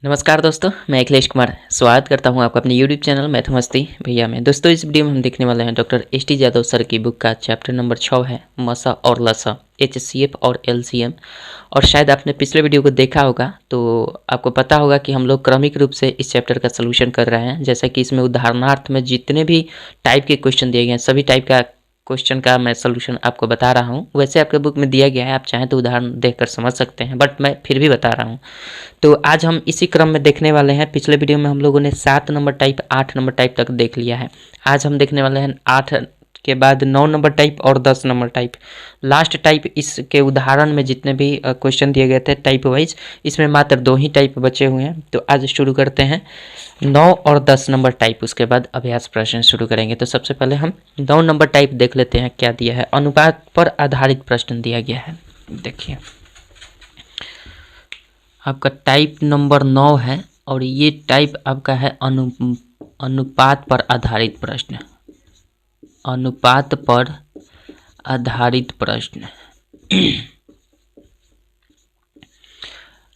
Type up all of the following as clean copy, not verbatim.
नमस्कार दोस्तों, मैं अखिलेश कुमार स्वागत करता हूं आपका अपने YouTube चैनल मैथ मस्ती भैया में। दोस्तों, इस वीडियो में हम देखने वाले हैं doctor S T Yadav sir की बुक का चैप्टर नंबर 6 है मसा और लसा, HCF और LCM। और शायद आपने पिछले वीडियो को देखा होगा तो आपको पता होगा कि हम लोग क्रमिक रूप से इस चैप्टर का सलूशन कर रहे हैं। जैसा कि इसमें उदाहरणार्थ में जितने भी टाइप के क्वेश्चन दिए गए हैं सभी टाइप का क्वेश्चन का मैं सलूशन आपको बता रहा हूँ। वैसे आपके बुक में दिया गया है, आप चाहें तो उदाहरण देखकर समझ सकते हैं, बट मैं फिर भी बता रहा हूँ। तो आज हम इसी क्रम में देखने वाले हैं। पिछले वीडियो में हम लोगों ने 7 नंबर टाइप 8 नंबर टाइप तक देख लिया है। आज हम देखने वाले हैं 8 के बाद 9 नंबर टाइप और 10 नंबर टाइप। लास्ट टाइप इसके उदाहरण में जितने भी क्वेश्चन दिए गए थे टाइप वाइज, इसमें मात्र 2 ही टाइप बचे हुए हैं। तो आज शुरू करते हैं 9 और 10 नंबर टाइप, उसके बाद अभ्यास प्रश्न शुरू करेंगे। तो सबसे पहले हम 9 नंबर टाइप देख लेते हैं क्या दिया है। अनुपात पर आधारित प्रश्न दिया गया है। देखिए, आपका टाइप नंबर 9 है और ये टाइप आपका है अनुपात पर आधारित प्रश्न। अनुपात पर आधारित प्रश्न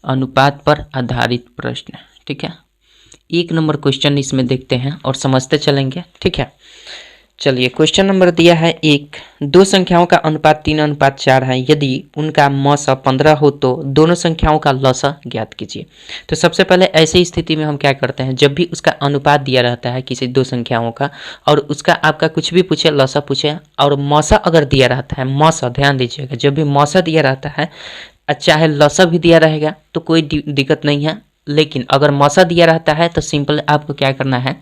अनुपात पर आधारित प्रश्न, ठीक है। 1 नंबर क्वेश्चन इसमें देखते हैं और समझते चलेंगे, ठीक है। चलिए, क्वेश्चन नंबर दिया है 1, दो संख्याओं का अनुपात 3:4 है। यदि उनका मौसा 15 हो तो दोनों संख्याओं का लसा ज्ञात कीजिए। तो सबसे पहले ऐसी स्थिति में हम क्या करते हैं, जब भी उसका अनुपात दिया रहता है किसी दो संख्याओं का और उसका आपका कुछ भी पूछे, लसा पूछे और मौसा अगर दिया रहता है, मौसा ध्यान दीजिएगा, जब भी मौसा दिया रहता है चाहे लसा भी दिया रहेगा तो कोई दिक्कत नहीं है। लेकिन अगर मौसा दिया रहता है तो सिंपल आपको क्या करना है,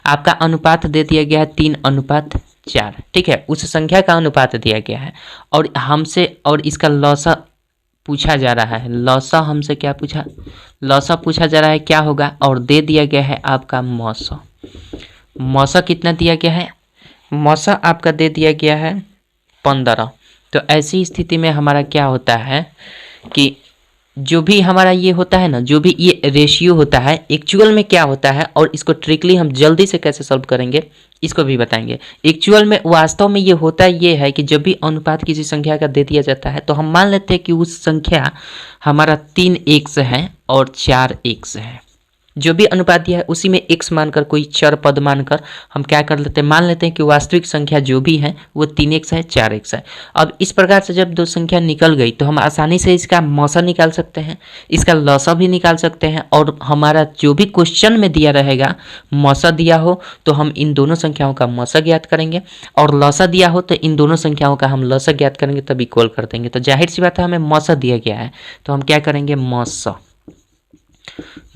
आपका अनुपात दे दिया गया है 3:4, ठीक है। उस संख्या का अनुपात दिया गया है और हमसे और इसका लौसा पूछा जा रहा है। लौसा हमसे क्या पूछा, लौसा पूछा जा रहा है, क्या होगा, और दे दिया गया है आपका मौसा। मौसा कितना दिया गया है, मौसा आपका दे दिया गया है 15। तो ऐसी स्थिति में हमारा क्या होता है कि जो भी हमारा ये होता है ना, जो भी ये रेशियो होता है एक्चुअल में क्या होता है और इसको ट्रिकली हम जल्दी से कैसे सॉल्व करेंगे इसको भी बताएंगे। एक्चुअल में वास्तव में ये होता ये है कि जब भी अनुपात किसी संख्या का दे दिया जाता है तो हम मान लेते हैं कि उस संख्या हमारा 3x है और 4x है। जो भी अनुपात दिया है उसी में x मानकर, कोई चर पद मानकर हम क्या कर लेते हैं, मान लेते हैं कि वास्तविक संख्या जो भी है वो 3x है, 4x है। अब इस प्रकार से जब दो संख्या निकल गई तो हम आसानी से इसका मौसा निकाल सकते हैं, इसका लौसा भी निकाल सकते हैं और हमारा जो भी क्वेश्चन में दिया रहेगा मौसा दिया हो तो हम इन दोनों संख्याओं का मौसा ज्ञात करेंगे और लौसा दिया हो तो इन दोनों संख्याओं का हम लौसा ज्ञात करेंगे, तब इक्वल कर देंगे। तो जाहिर सी बात है हमें मौसा दिया गया है तो हम क्या करेंगे, मौसा।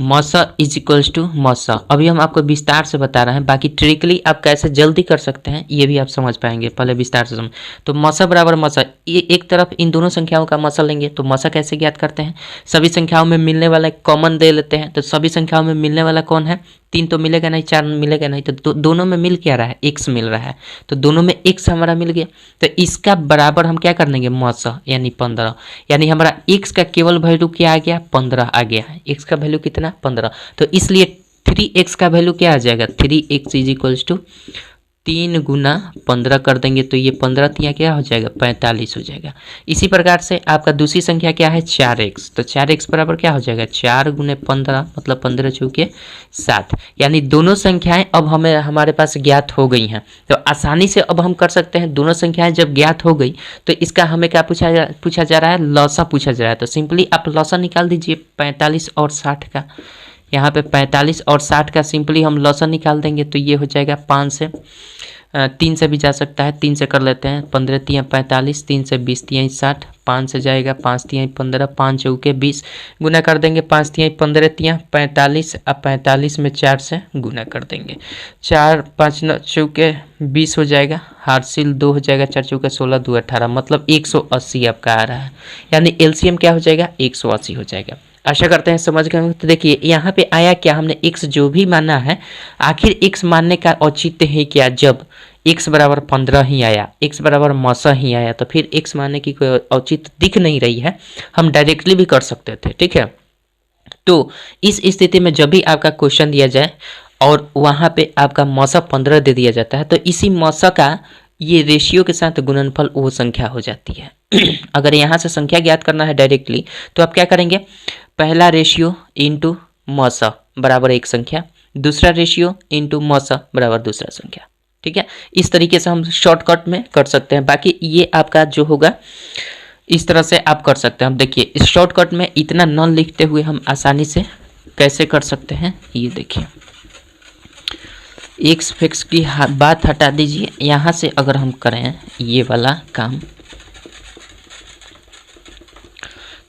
मौसा इज इक्वल्स टू मौसा। अभी हम आपको विस्तार से बता रहे हैं, बाकी ट्रिकली आप कैसे जल्दी कर सकते हैं ये भी आप समझ पाएंगे, पहले विस्तार से समझ। तो मौसा बराबर मौसा, ये एक तरफ इन दोनों संख्याओं का मौसा लेंगे तो मौसा कैसे ज्ञात करते हैं, सभी संख्याओं में मिलने वाला कॉमन दे लेते हैं। तो सभी संख्याओं में मिलने वाला कौन है, 3 तो मिलेगा नहीं, 4 मिलेगा नहीं, तो दोनों में मिल क्या रहा है, x मिल रहा है। तो दोनों में x हमारा मिल गया तो इसका बराबर हम क्या कर देंगे, मौसा यानी 15। यानी हमारा x का केवल वैल्यू क्या आ गया, 15 आ गया है। x का वैल्यू कितना, 15। तो इसलिए 3x का वैल्यू क्या आ जाएगा, 3x इज इक्वल्स टू 3 गुना 15 कर देंगे तो ये 15 तिया क्या हो जाएगा, 45 हो जाएगा। इसी प्रकार से आपका दूसरी संख्या क्या है, 4x। तो 4x बराबर क्या हो जाएगा, 4 गुने 15 मतलब 15 चौके 7। यानी दोनों संख्याएं अब हमें हमारे पास ज्ञात हो गई हैं। तो आसानी से अब हम कर सकते हैं, दोनों संख्याएं जब ज्ञात हो गई तो इसका हमें क्या पूछा जा रहा है, लौसा पूछा जा रहा है। तो सिंपली आप लौसा निकाल दीजिए 45 और 60 का। यहाँ पे 45 और 60 का सिंपली हम लौसा निकाल देंगे तो ये हो जाएगा 5 से 3 से भी जा सकता है, 3 से कर लेते हैं, 15 तिया 45, 3 से 20 तिया 60, 5 से जाएगा 5 तिया 15, 5 चौके 20, गुना कर देंगे 5 तिया 15 तिया 45। अब 45 में 4 से गुना कर देंगे, 4 5 चौके 20 हो जाएगा, हार्सिल 2 हो जाएगा, 4 चौके 16, 2 18 मतलब 180 आपका आ रहा है। यानी एलसीएम क्या हो जाएगा, 180 हो जाएगा। आशा करते हैं समझ गए होंगे। तो देखिए यहाँ पे आया क्या, हमने x जो भी माना है, आखिर x मानने का औचित्य है क्या, जब x बराबर 15 ही आया, x बराबर मौसा ही आया, तो फिर x मानने की कोई औचित्य दिख नहीं रही है, हम डायरेक्टली भी कर सकते थे, ठीक है। तो इस स्थिति में जब भी आपका क्वेश्चन दिया जाए और वहाँ पे आपका मौसा 15 दे दिया जाता है तो इसी मौसा का ये रेशियो के साथ गुणनफल वो संख्या हो जाती है। अगर यहाँ से संख्या ज्ञात करना है डायरेक्टली तो आप क्या करेंगे, पहला रेशियो इंटू मौसा बराबर एक संख्या, दूसरा रेशियो इंटू मौसा बराबर दूसरा संख्या। ठीक है, इस तरीके से हम शॉर्टकट में कर सकते हैं। बाकी ये आपका जो होगा इस तरह से आप कर सकते हैं। अब देखिए इस शॉर्टकट में इतना न लिखते हुए हम आसानी से कैसे कर सकते हैं, ये देखिए एक्स फिक्स की बात हटा दीजिए, यहाँ से अगर हम करें ये वाला काम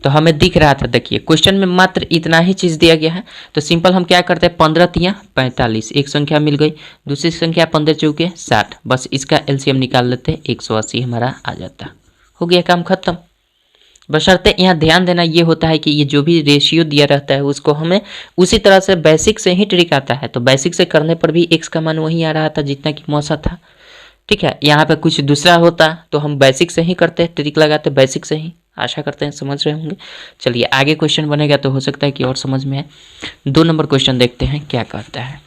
तो हमें दिख रहा था। देखिए क्वेश्चन में मात्र इतना ही चीज़ दिया गया है, तो सिंपल हम क्या करते हैं 15 तियाँ 45, एक संख्या मिल गई, दूसरी संख्या 15 चौके 60, बस इसका एलसीएम निकाल लेते हैं 180 हमारा आ जाता। हो गया काम खत्म। बशर्ते यहाँ ध्यान देना ये होता है कि ये जो भी रेशियो दिया रहता है उसको हमें उसी तरह से बेसिक से ही ट्रिक आता है, तो बेसिक से करने पर भी एक्स का मान वही आ रहा था जितना कि मौसा था। ठीक है, यहाँ पे कुछ दूसरा होता तो हम बेसिक से ही करते, ट्रिक लगाते बेसिक से ही। आशा करते हैं समझ रहे होंगे। चलिए आगे क्वेश्चन बनेगा तो हो सकता है कि और समझ में आए। 2 नंबर क्वेश्चन देखते हैं क्या कहता है।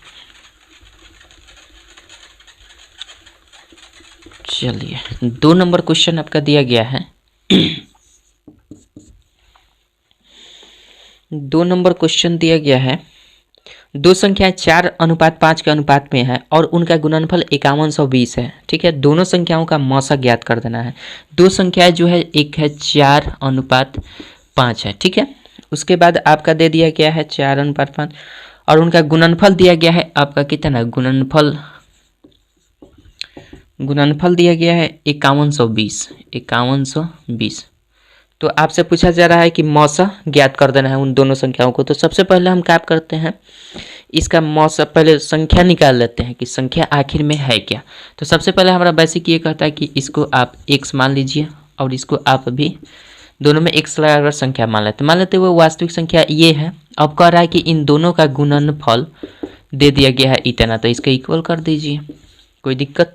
चलिए 2 नंबर क्वेश्चन आपका दिया गया है 2 नंबर क्वेश्चन दिया गया है, दो संख्याएं 4:5 के अनुपात में है और उनका गुणनफल 5120 है। ठीक है, दोनों संख्याओं का मौसा ज्ञात कर देना है। दो संख्याएं जो है एक है 4:5 है। ठीक है, उसके बाद आपका दे दिया गया है 4:5 और उनका गुणनफल दिया गया है आपका कितना, गुणनफल दिया गया है 5120। तो आपसे पूछा जा रहा है कि मौसा ज्ञात कर देना है उन दोनों संख्याओं को। तो सबसे पहले हम क्या करते हैं, इसका मौसा पहले संख्या निकाल लेते हैं कि संख्या आखिर में है क्या। तो सबसे पहले हमारा बेसिक ये कहता है कि इसको आप x मान लीजिए और इसको आप भी दोनों में x लगाकर संख्या मान लेते हुए वास्तविक संख्या ये है। अब कह रहा है कि इन दोनों का गुणनफल दे दिया गया है इतना, तो इसका इक्वल कर दीजिए, कोई दिक्कत।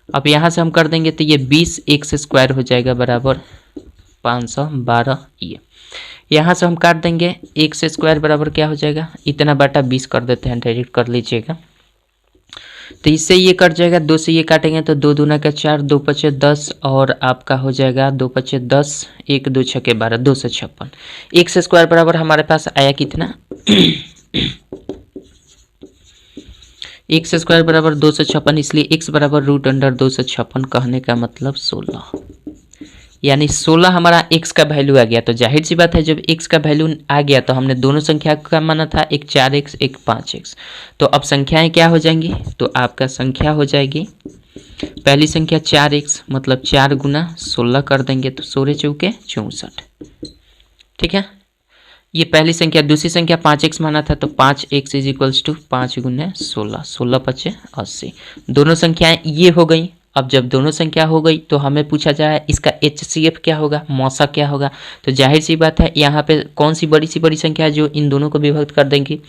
अब यहाँ से हम कर देंगे तो ये 20 x स्क्वायर हो जाएगा बराबर 512। ये यहाँ से हम काट देंगे, x स्क्वायर बराबर क्या हो जाएगा, इतना बटा 20 कर देते हैं, डायरेक्ट कर लीजिएगा। तो इससे ये कट जाएगा, 2 से ये काटेंगे तो 2 दूना का 4, 2 पचे 10 और आपका हो जाएगा 2 पचे 10, 1 2 छके 12, 256। x स्क्वायर बराबर हमारे पास आया कितना x स्क्वायर बराबर 256, इसलिए x बराबर √256, कहने का मतलब 16, यानी 16 हमारा x का वैल्यू आ गया। तो जाहिर सी बात है जब x का वैल्यू आ गया तो हमने दोनों संख्या का माना था, एक 4x एक 5x। तो अब संख्याएं क्या हो जाएंगी, तो आपका संख्या हो जाएगी पहली संख्या 4x, मतलब 4 गुना 16 कर देंगे तो 16 चौके 64। ठीक है, ये पहली संख्या। दूसरी संख्या 5x माना था तो 5x = 5 गुना 16, 16 पचे 80। दोनों संख्याएं ये हो गई। अब जब दोनों संख्या हो गई तो हमें पूछा जाए इसका HCF क्या होगा, मौसा क्या होगा। तो जाहिर सी बात है यहाँ पे कौन सी बड़ी संख्या जो इन दोनों को विभक्त कर देंगी,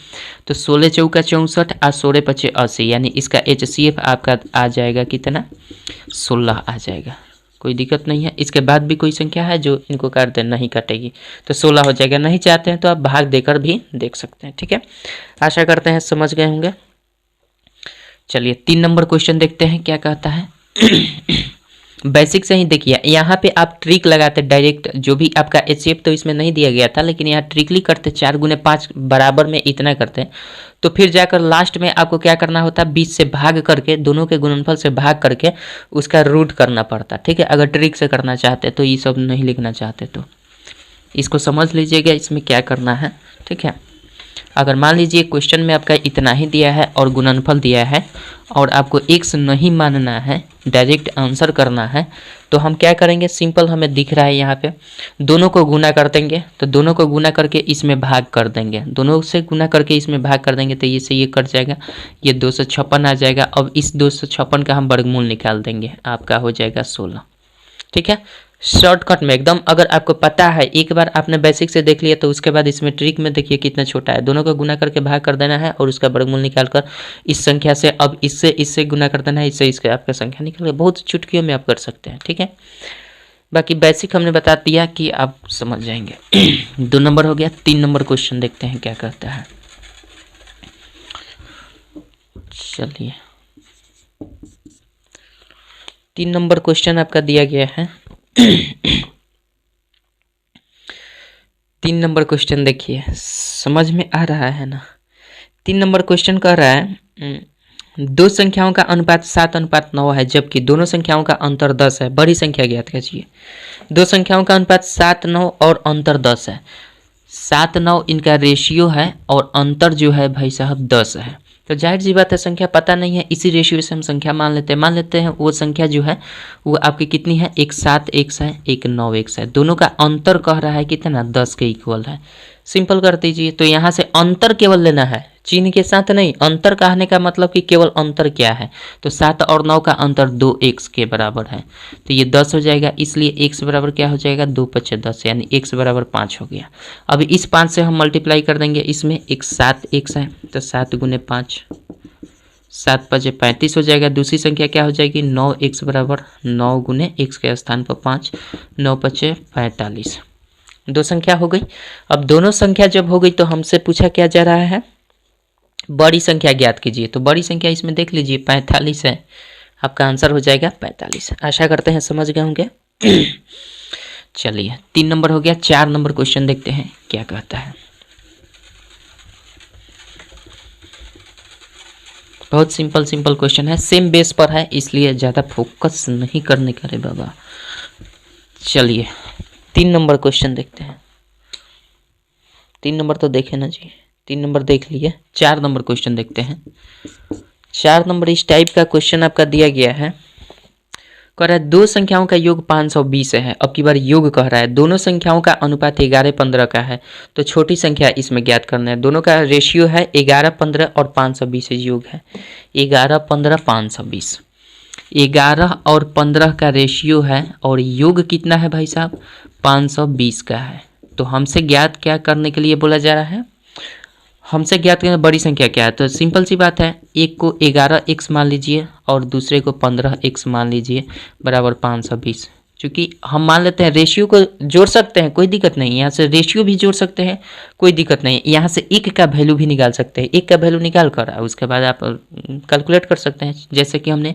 तो 16 चौका 64 और 16 पचे 80, यानी इसका HCF आपका आ जाएगा कितना, 16 आ जाएगा। कोई दिक्कत नहीं है। इसके बाद भी कोई संख्या है जो इनको काट दे, नहीं काटेगी तो 16 हो जाएगा। नहीं चाहते हैं तो आप भाग देकर भी देख सकते हैं। ठीक है, आशा करते हैं समझ गए होंगे। चलिए 3 नंबर क्वेश्चन देखते हैं क्या कहता है। बेसिक से ही देखिए, यहाँ पे आप ट्रिक लगाते डायरेक्ट, जो भी आपका HCF तो इसमें नहीं दिया गया था, लेकिन यहाँ ट्रिकली करते 4 गुने 5 बराबर में इतना करते हैं, तो फिर जाकर लास्ट में आपको क्या करना होता है, 20 से भाग करके, दोनों के गुणनफल से भाग करके उसका रूट करना पड़ता। ठीक है, अगर ट्रिक से करना चाहते तो, ये सब नहीं लिखना चाहते तो इसको समझ लीजिएगा इसमें क्या करना है। ठीक है, अगर मान लीजिए क्वेश्चन में आपका इतना ही दिया है और गुणनफल दिया है और आपको x नहीं मानना है, डायरेक्ट आंसर करना है, तो हम क्या करेंगे, सिंपल हमें दिख रहा है यहाँ पे दोनों को गुना कर देंगे, तो दोनों को गुना करके इसमें भाग कर देंगे, दोनों से गुना करके इसमें भाग कर देंगे तो ये से ये कट जाएगा, ये 256 आ जाएगा। अब इस 256 का हम वर्गमूल निकाल देंगे, आपका हो जाएगा 16। ठीक है, शॉर्टकट में एकदम। अगर आपको पता है, एक बार आपने बेसिक से देख लिया तो उसके बाद इसमें ट्रिक में देखिए कितना छोटा है, दोनों को गुना करके भाग कर देना है और उसका वर्गमूल निकालकर इस संख्या से, अब इससे गुना कर देना है, इससे इसका आपका संख्या निकल, बहुत चुटकियों में आप कर सकते हैं। ठीक है, बाकी बेसिक हमने बता दिया कि आप समझ जाएंगे। 2 नंबर हो गया। 3 नंबर क्वेश्चन देखते हैं क्या कहता है। चलिए 3 नंबर क्वेश्चन आपका दिया गया है। 3 नंबर क्वेश्चन देखिए, समझ में आ रहा है ना। 3 नंबर क्वेश्चन कह रहा है दो संख्याओं का अनुपात 7:9 है, जबकि दोनों संख्याओं का अंतर 10 है। बड़ी संख्या ज्ञात कीजिए। दो संख्याओं का अनुपात 7:9 और अंतर 10 है। 7:9 इनका रेशियो है और अंतर जो है भाई साहब 10 है। तो जाहिर सी बात है संख्या पता नहीं है, इसी रेशियो से हम संख्या मान लेते हैं वो संख्या जो है वो आपकी कितनी है, एक 7 x है, एक 9 x है। दोनों का अंतर कह रहा है कितना, 10 के इक्वल है। सिंपल कर दीजिए। तो यहाँ से अंतर केवल लेना है, चिन्ह के साथ नहीं। अंतर कहने का मतलब कि केवल अंतर क्या है, तो 7 और 9 का अंतर 2x के बराबर है। तो ये 10 हो जाएगा, इसलिए x बराबर क्या हो जाएगा, 2×5 10, यानी x बराबर 5 हो गया। अब इस 5 से हम मल्टीप्लाई कर देंगे, इसमें एक 7x है तो 7 × 5, 7×5 35 हो जाएगा। दूसरी संख्या क्या हो जाएगी, 9x बराबर 9 × x के स्थान पर 5, 9×5 45। दो संख्या हो गई। अब दोनों संख्या जब हो गई तो हमसे पूछा क्या जा रहा है, बड़ी संख्या ज्ञात कीजिए। तो बड़ी संख्या इसमें देख लीजिए 45 है, आपका आंसर हो जाएगा 45। आशा करते हैं समझ गए होंगे। चलिए 3 नंबर हो गया। 4 नंबर क्वेश्चन देखते हैं क्या कहता है। बहुत सिंपल क्वेश्चन है, सेम बेस पर है, इसलिए ज़्यादा फोकस नहीं करने का रे बाबा। चलिए 3 नंबर क्वेश्चन देखते हैं। 3 नंबर तो देखे ना जी, 3 नंबर देख लिए। 4 नंबर क्वेश्चन देखते हैं। 4 नंबर इस टाइप का क्वेश्चन आपका दिया गया है, कह रहा है दो संख्याओं का योग 520 है। अब की बार योग कह रहा है, दोनों संख्याओं का अनुपात 11:15 का है। तो छोटी संख्या इसमें ज्ञात करना है। दोनों का रेशियो है 11:15 और 520 योग है 11:15 520। 11 और 15 का रेशियो है और योग कितना है भाई साहब, 520 का है। तो हमसे ज्ञात क्या करने के लिए बोला जा रहा है, हमसे ज्ञात करना बड़ी संख्या क्या है। तो सिंपल सी बात है, एक को 11x मान लीजिए और दूसरे को 15x मान लीजिए, बराबर 520। क्योंकि हम मान लेते हैं रेशियो को जोड़ सकते हैं, कोई दिक्कत नहीं। यहाँ से रेशियो भी जोड़ सकते हैं, कोई दिक्कत नहीं। यहाँ से एक का वैल्यू भी निकाल सकते हैं। एक का वैल्यू निकाल कर उसके बाद आप कैलकुलेट कर सकते हैं। जैसे कि हमने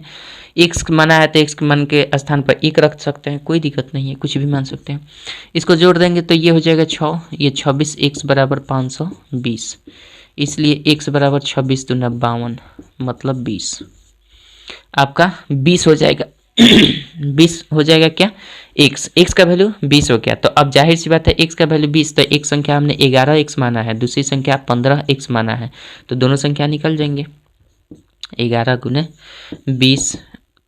x माना है तो x के मान के स्थान पर 1 रख सकते हैं, कोई दिक्कत नहीं है, कुछ भी मान सकते हैं। इसको जोड़ देंगे तो ये हो जाएगा 6, ये 26, x बराबर 520। इसलिए x बराबर 26 दूना 52, मतलब 20। आपका 20 हो जाएगा। 20 हो जाएगा क्या, x का वैल्यू 20 हो गया। तो अब जाहिर सी बात है x का वैल्यू 20, तो एक संख्या हमने 11x माना है, दूसरी संख्या 15x माना है। तो दोनों संख्या निकल जाएंगे। 11 × 20,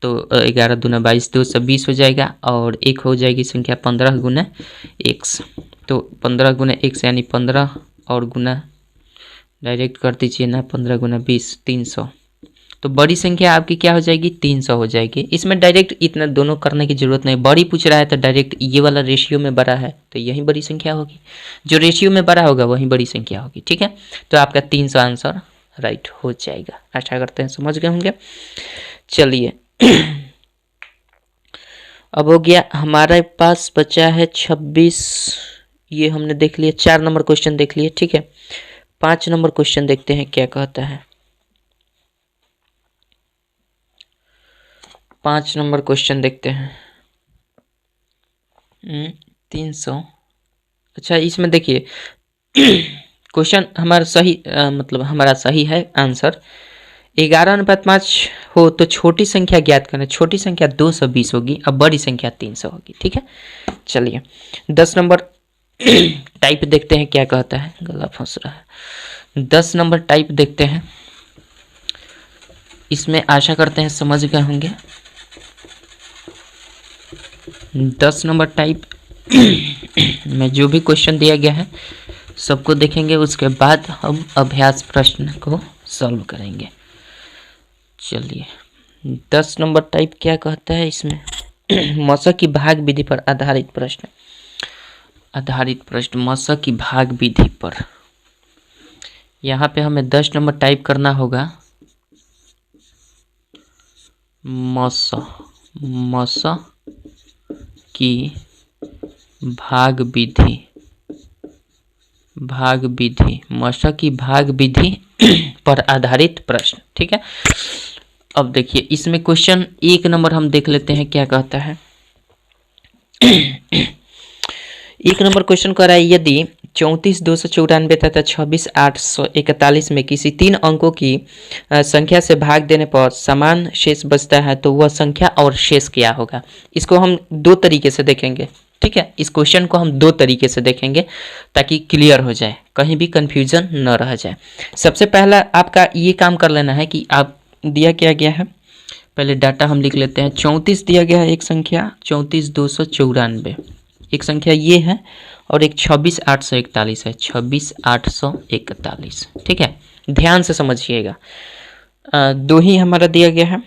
तो 11 दूना 22, 220 हो जाएगा। और एक हो जाएगी संख्या 15 × x, तो 15 × x यानी 15 और गुना डायरेक्ट कर दीजिए ना, 15 × 20 300। तो बड़ी संख्या आपकी क्या हो जाएगी, 300 हो जाएगी। इसमें डायरेक्ट इतना दोनों करने की जरूरत नहीं। बड़ी पूछ रहा है तो डायरेक्ट ये वाला रेशियो में बड़ा है तो यही बड़ी संख्या होगी, जो रेशियो में बड़ा होगा वही बड़ी संख्या होगी। ठीक है, तो आपका 300 आंसर राइट हो जाएगा। आशा करते हैं समझ गए होंगे। चलिए अब हो गया, हमारे पास बचा है 26, ये हमने देख लिया। 4 नंबर क्वेश्चन देख लिए। ठीक है, 5 नंबर क्वेश्चन देखते हैं क्या कहता है। 5 नंबर क्वेश्चन देखते हैं। 300, अच्छा इसमें देखिए क्वेश्चन हमारा सही मतलब हमारा सही है आंसर। 11:5 हो तो छोटी संख्या ज्ञात करना। छोटी संख्या 220 होगी, अब बड़ी संख्या 300 होगी। ठीक है, चलिए 10 नंबर टाइप देखते हैं क्या कहता है। गला फंस रहा है। 10 नंबर टाइप देखते हैं, इसमें आशा करते हैं समझ गए होंगे। 10 नंबर टाइप में जो भी क्वेश्चन दिया गया है सबको देखेंगे, उसके बाद हम अभ्यास प्रश्न को सॉल्व करेंगे। चलिए 10 नंबर टाइप क्या कहता है इसमें मशक की भाग विधि पर आधारित प्रश्न। मशक की भाग विधि पर। यहाँ पे हमें 10 नंबर टाइप करना होगा। मशक की भाग विधि, मशक की भाग विधि पर आधारित प्रश्न। ठीक है, अब देखिए इसमें क्वेश्चन 1 नंबर हम देख लेते हैं क्या कहता है। 1 नंबर क्वेश्चन कह रहा है, यदि 34,294 तथा 26,841 में किसी 3 अंकों की संख्या से भाग देने पर समान शेष बचता है तो वह संख्या और शेष क्या होगा। इसको हम दो तरीके से देखेंगे, ठीक है। इस क्वेश्चन को हम दो तरीके से देखेंगे ताकि क्लियर हो जाए, कहीं भी कंफ्यूजन न रह जाए। सबसे पहला आपका ये काम कर लेना है कि आप दिया क्या गया है, पहले डाटा हम लिख लेते हैं। 34 दिया गया है एक संख्या, 34,294 एक संख्या ये है, और एक 26,841 है, 26,841, ठीक है। ध्यान से समझिएगा, दो ही हमारा दिया गया है।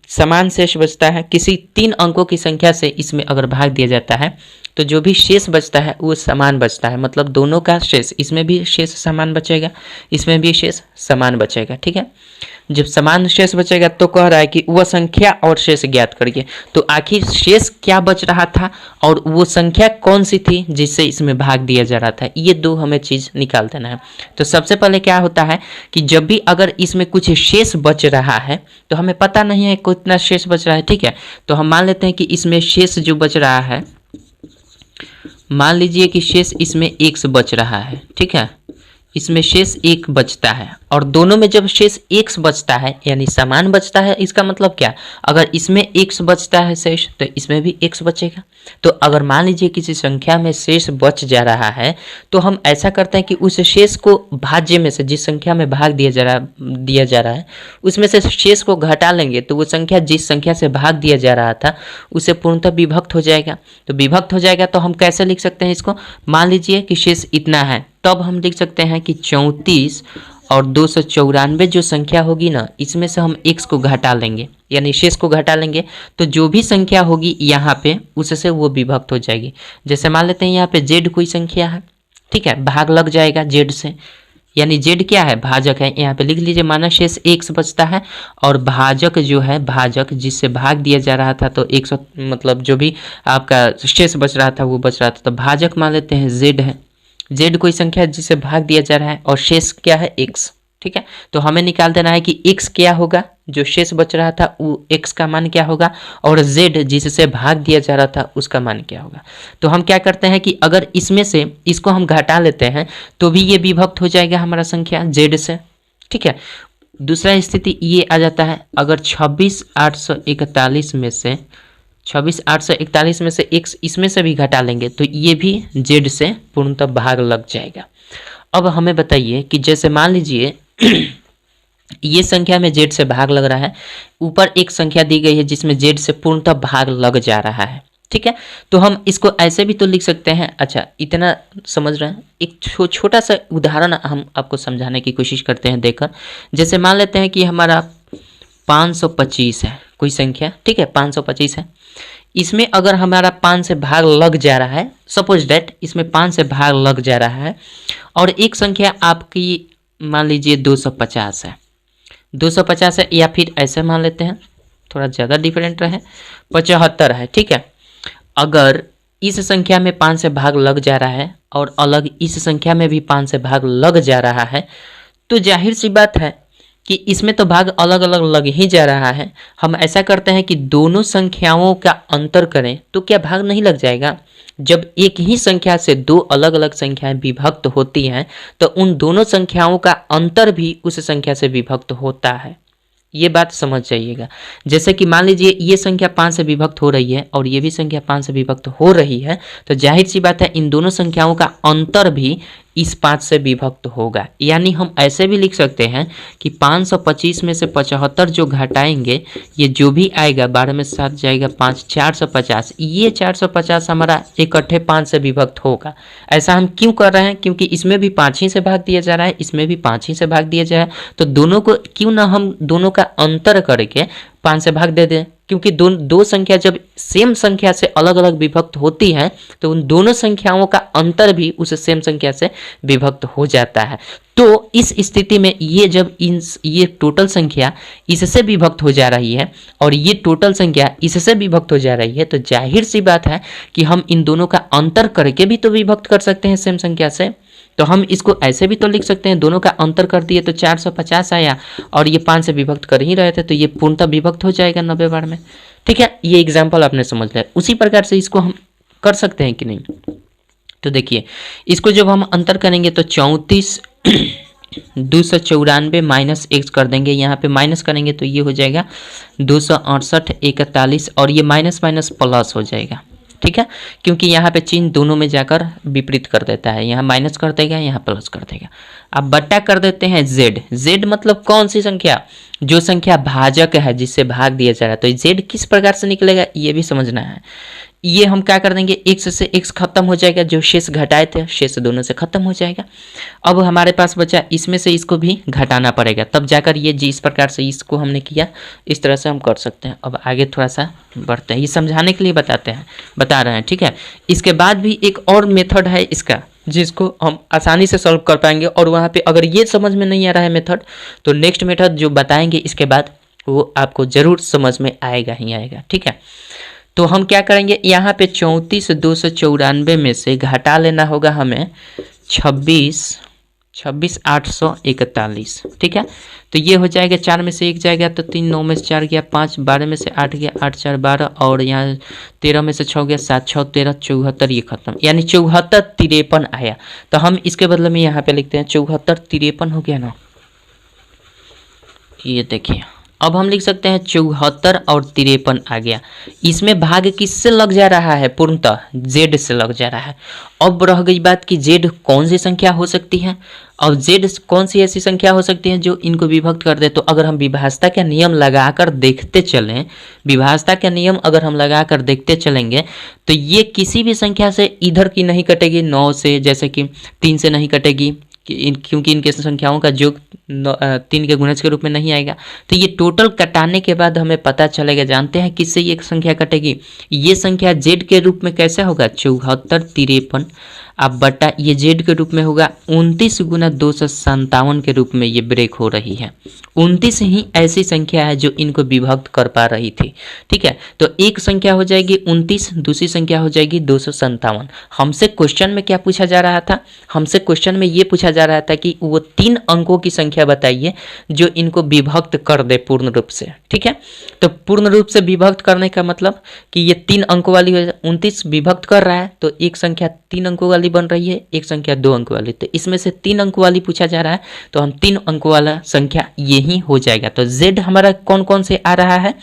समान शेष बचता है, किसी 3 अंकों की संख्या से इसमें अगर भाग दिया जाता है तो जो भी शेष बचता है वो समान बचता है, मतलब दोनों का शेष, इसमें भी शेष समान बचेगा, इसमें भी शेष समान बचेगा, ठीक है। जब समान शेष बचेगा तो कह रहा है कि वह संख्या और शेष ज्ञात करिए। तो आखिर शेष क्या बच रहा था और वो संख्या कौन सी थी जिससे इसमें भाग दिया जा रहा था, ये दो हमें चीज़ निकाल देना है। तो सबसे पहले क्या होता है कि जब भी अगर इसमें कुछ शेष बच रहा है तो हमें पता नहीं है कितना शेष बच रहा है, ठीक है। तो हम मान लेते हैं कि इसमें शेष जो बच रहा है, मान लीजिए कि शेष इसमें 1 बच रहा है, ठीक है। इसमें शेष 1 बचता है, और दोनों में जब शेष 1 बचता है यानी समान बचता है, इसका मतलब क्या, अगर इसमें 1 बचता है शेष तो इसमें भी 1 बचेगा। तो अगर मान लीजिए किसी संख्या में शेष बच जा रहा है तो हम ऐसा करते हैं कि उस शेष को भाज्य में से, जिस संख्या में भाग दिया जा रहा है उसमें से शेष को घटा लेंगे तो वो संख्या जिस संख्या से भाग दिया जा रहा था उसे पूर्णतः विभक्त हो जाएगा। तो विभक्त हो जाएगा तो हम कैसे लिख सकते हैं इसको, मान लीजिए कि शेष इतना है, तब हम लिख सकते हैं कि 34 और 294 जो संख्या होगी ना, इसमें से हम x को घटा लेंगे यानी शेष को घटा लेंगे, तो जो भी संख्या होगी यहाँ पे उससे वो विभक्त हो जाएगी। जैसे मान लेते हैं यहाँ पे z कोई संख्या है, ठीक है, भाग लग जाएगा z से, यानी z क्या है, भाजक है। यहाँ पे लिख लीजिए, माना शेष 1 बचता है और भाजक जो है, भाजक जिससे भाग दिया जा रहा था तो 100, मतलब जो भी आपका शेष बच रहा था वो बच रहा था, तो भाजक मान लेते हैं z है। z कोई संख्या है जिसे भाग दिया जा रहा है और शेष क्या है, x, ठीक है। तो हमें निकाल देना है कि x क्या होगा, जो शेष बच रहा था वो x का मान क्या होगा, और z जिससे भाग दिया जा रहा था उसका मान क्या होगा। तो हम क्या करते हैं कि अगर इसमें से इसको हम घटा लेते हैं तो भी ये विभक्त हो जाएगा हमारा संख्या z से, ठीक है। दूसरा स्थिति ये आ जाता है, अगर 26,841 में से 26,841 में से x इसमें से भी घटा लेंगे तो ये भी z से पूर्णतः भाग लग जाएगा। अब हमें बताइए कि जैसे मान लीजिए ये संख्या में z से भाग लग रहा है, ऊपर एक संख्या दी गई है जिसमें z से पूर्णतः भाग लग जा रहा है, ठीक है। तो हम इसको ऐसे भी तो लिख सकते हैं, अच्छा इतना समझ रहे हैं, एक छोटा सा उदाहरण हम आपको समझाने की कोशिश करते हैं देकर। जैसे मान लेते हैं कि हमारा 525 है कोई संख्या, ठीक है, 525 है, इसमें अगर हमारा 5 से भाग लग जा रहा है, सपोज दैट इसमें 5 से भाग लग जा रहा है, और एक संख्या आपकी मान लीजिए 250 है, 250 है, या फिर ऐसे मान लेते हैं थोड़ा ज़्यादा डिफरेंट रहे, 75 है, ठीक है। अगर इस संख्या में 5 से भाग लग जा रहा है और अलग इस संख्या में भी 5 से भाग लग जा रहा है, तो जाहिर सी बात है कि इसमें तो भाग अलग अलग लग ही जा रहा है। हम ऐसा करते हैं कि दोनों संख्याओं का अंतर करें तो क्या भाग नहीं लग जाएगा। जब एक ही संख्या से दो अलग अलग संख्याएं विभक्त होती हैं तो उन दोनों संख्याओं का अंतर भी उस संख्या से विभक्त होता है, ये बात समझ जाइएगा। जैसे कि मान लीजिए ये संख्या 5 से विभक्त हो रही है और ये भी संख्या 5 से विभक्त हो रही है, तो जाहिर सी बात है इन दोनों संख्याओं का अंतर भी इस 5 से विभक्त होगा। यानी हम ऐसे भी लिख सकते हैं कि 525 में से 75 जो घटाएंगे, ये जो भी आएगा 12 में 7 जाएगा 5, 450, ये 450 हमारा इकट्ठे 5 से विभक्त होगा। ऐसा हम क्यों कर रहे हैं, क्योंकि इसमें भी 5 ही से भाग दिया जा रहा है, इसमें भी 5 ही से भाग दिया जा रहा है, तो दोनों को क्यों ना हम दोनों का अंतर करके 5 से भाग दे दें। क्योंकि दो संख्या जब सेम संख्या से अलग अलग विभक्त होती हैं तो उन दोनों संख्याओं का अंतर भी उस सेम संख्या से विभक्त हो जाता है। तो इस स्थिति में ये जब ये टोटल संख्या इससे विभक्त हो जा रही है और ये टोटल संख्या इससे विभक्त हो जा रही है, तो जाहिर सी बात है कि हम इन दोनों का अंतर करके भी तो विभक्त कर सकते हैं सेम संख्या से। तो हम इसको ऐसे भी तो लिख सकते हैं, दोनों का अंतर कर दिए तो 450 आया और ये 5 से विभक्त कर ही रहे थे, तो ये पूर्णतः विभक्त हो जाएगा 90 बार में, ठीक है। ये एग्जाम्पल आपने समझ लिया। उसी प्रकार से इसको हम कर सकते हैं कि नहीं, तो देखिए इसको जब हम अंतर करेंगे तो 34 294 माइनस एक्स कर देंगे, यहाँ पे माइनस करेंगे तो ये हो जाएगा 268 41 और ये माइनस माइनस प्लस हो जाएगा, ठीक है, क्योंकि यहाँ पे चिन्ह दोनों में जाकर विपरीत कर देता है, यहाँ माइनस कर देगा यहाँ प्लस कर देगा। अब बट्टा कर देते हैं जेड। जेड मतलब कौन सी संख्या, जो संख्या भाजक है जिससे भाग दिया जा रहा है। तो जेड किस प्रकार से निकलेगा ये भी समझना है। ये हम क्या कर देंगे, एक्स से एक्स खत्म हो जाएगा, जो शेष घटाए थे शेष दोनों से खत्म हो जाएगा। अब हमारे पास बचा इसमें से इसको भी घटाना पड़ेगा, तब जाकर ये जिस प्रकार से इसको हमने किया इस तरह से हम कर सकते हैं। अब आगे थोड़ा सा बढ़ते हैं, ये समझाने के लिए बता रहे हैं, ठीक है। इसके बाद भी एक और मेथड है इसका जिसको हम आसानी से सॉल्व कर पाएंगे, और वहाँ पे अगर ये समझ में नहीं आ रहा है मेथड तो नेक्स्ट मेथड जो बताएंगे इसके बाद वो आपको ज़रूर समझ में आएगा ही आएगा, ठीक है। तो हम क्या करेंगे, यहाँ पे 34 294 में से घटा लेना होगा हमें 26 841, ठीक है। तो ये हो जाएगा 4 में से 1 जाएगा तो 3, 9 में से 4 गया 5, 12 में से 8 गया 8 4 12 और यहाँ 13 में से 6 गया 7 6 13 74, ये खत्म, यानी 74 53 आया। तो हम इसके बदले में यहाँ पे लिखते हैं 74 53 हो गया ना, ये देखिए। अब हम लिख सकते हैं 74 और 53 आ गया। इसमें भाग किससे लग जा रहा है, पूर्णतः जेड से लग जा रहा है। अब रह गई बात कि जेड कौन सी संख्या हो सकती है। अब जेड कौन सी ऐसी संख्या हो सकती है जो इनको विभक्त कर दे। तो अगर हम विभाजता का नियम लगाकर देखते चलें, विभाजता का नियम अगर हम लगाकर देखते चलेंगे तो ये किसी भी संख्या से इधर की नहीं कटेगी, 9 से, जैसे कि 3 से नहीं कटेगी, क्योंकि इनके संख्याओं का योग 3 के गुणज के रूप में नहीं आएगा। तो ये टोटल कटाने के बाद हमें पता चलेगा, जानते हैं किससे ये संख्या कटेगी। ये संख्या जेड के रूप में कैसे होगा, 74 53, अब बटा ये जेड के रूप में होगा 29 गुना 257 के रूप में ये ब्रेक हो रही है। 29 ही ऐसी संख्या है जो इनको विभक्त कर पा रही थी, ठीक है। तो एक संख्या हो जाएगी 29, दूसरी संख्या हो जाएगी 257। हमसे क्वेश्चन में क्या पूछा जा रहा था, हमसे क्वेश्चन में ये पूछा जा रहा था कि वो 3 अंकों की संख्या बताइए जो इनको विभक्त कर दे पूर्ण रूप से, ठीक है। तो पूर्ण रूप से विभक्त करने का मतलब कि ये 3 अंकों वाली 29 विभक्त कर रहा है, तो एक संख्या 3 अंकों वाली बन रही है, एक संख्या 2 अंक वाली। तो इसमें से 3 अंक वाली पूछा जा रहा है, तो हम 3 अंक वाला संख्या यही हो जाएगा। तो z हमारा कौन कौन से आ रहा है,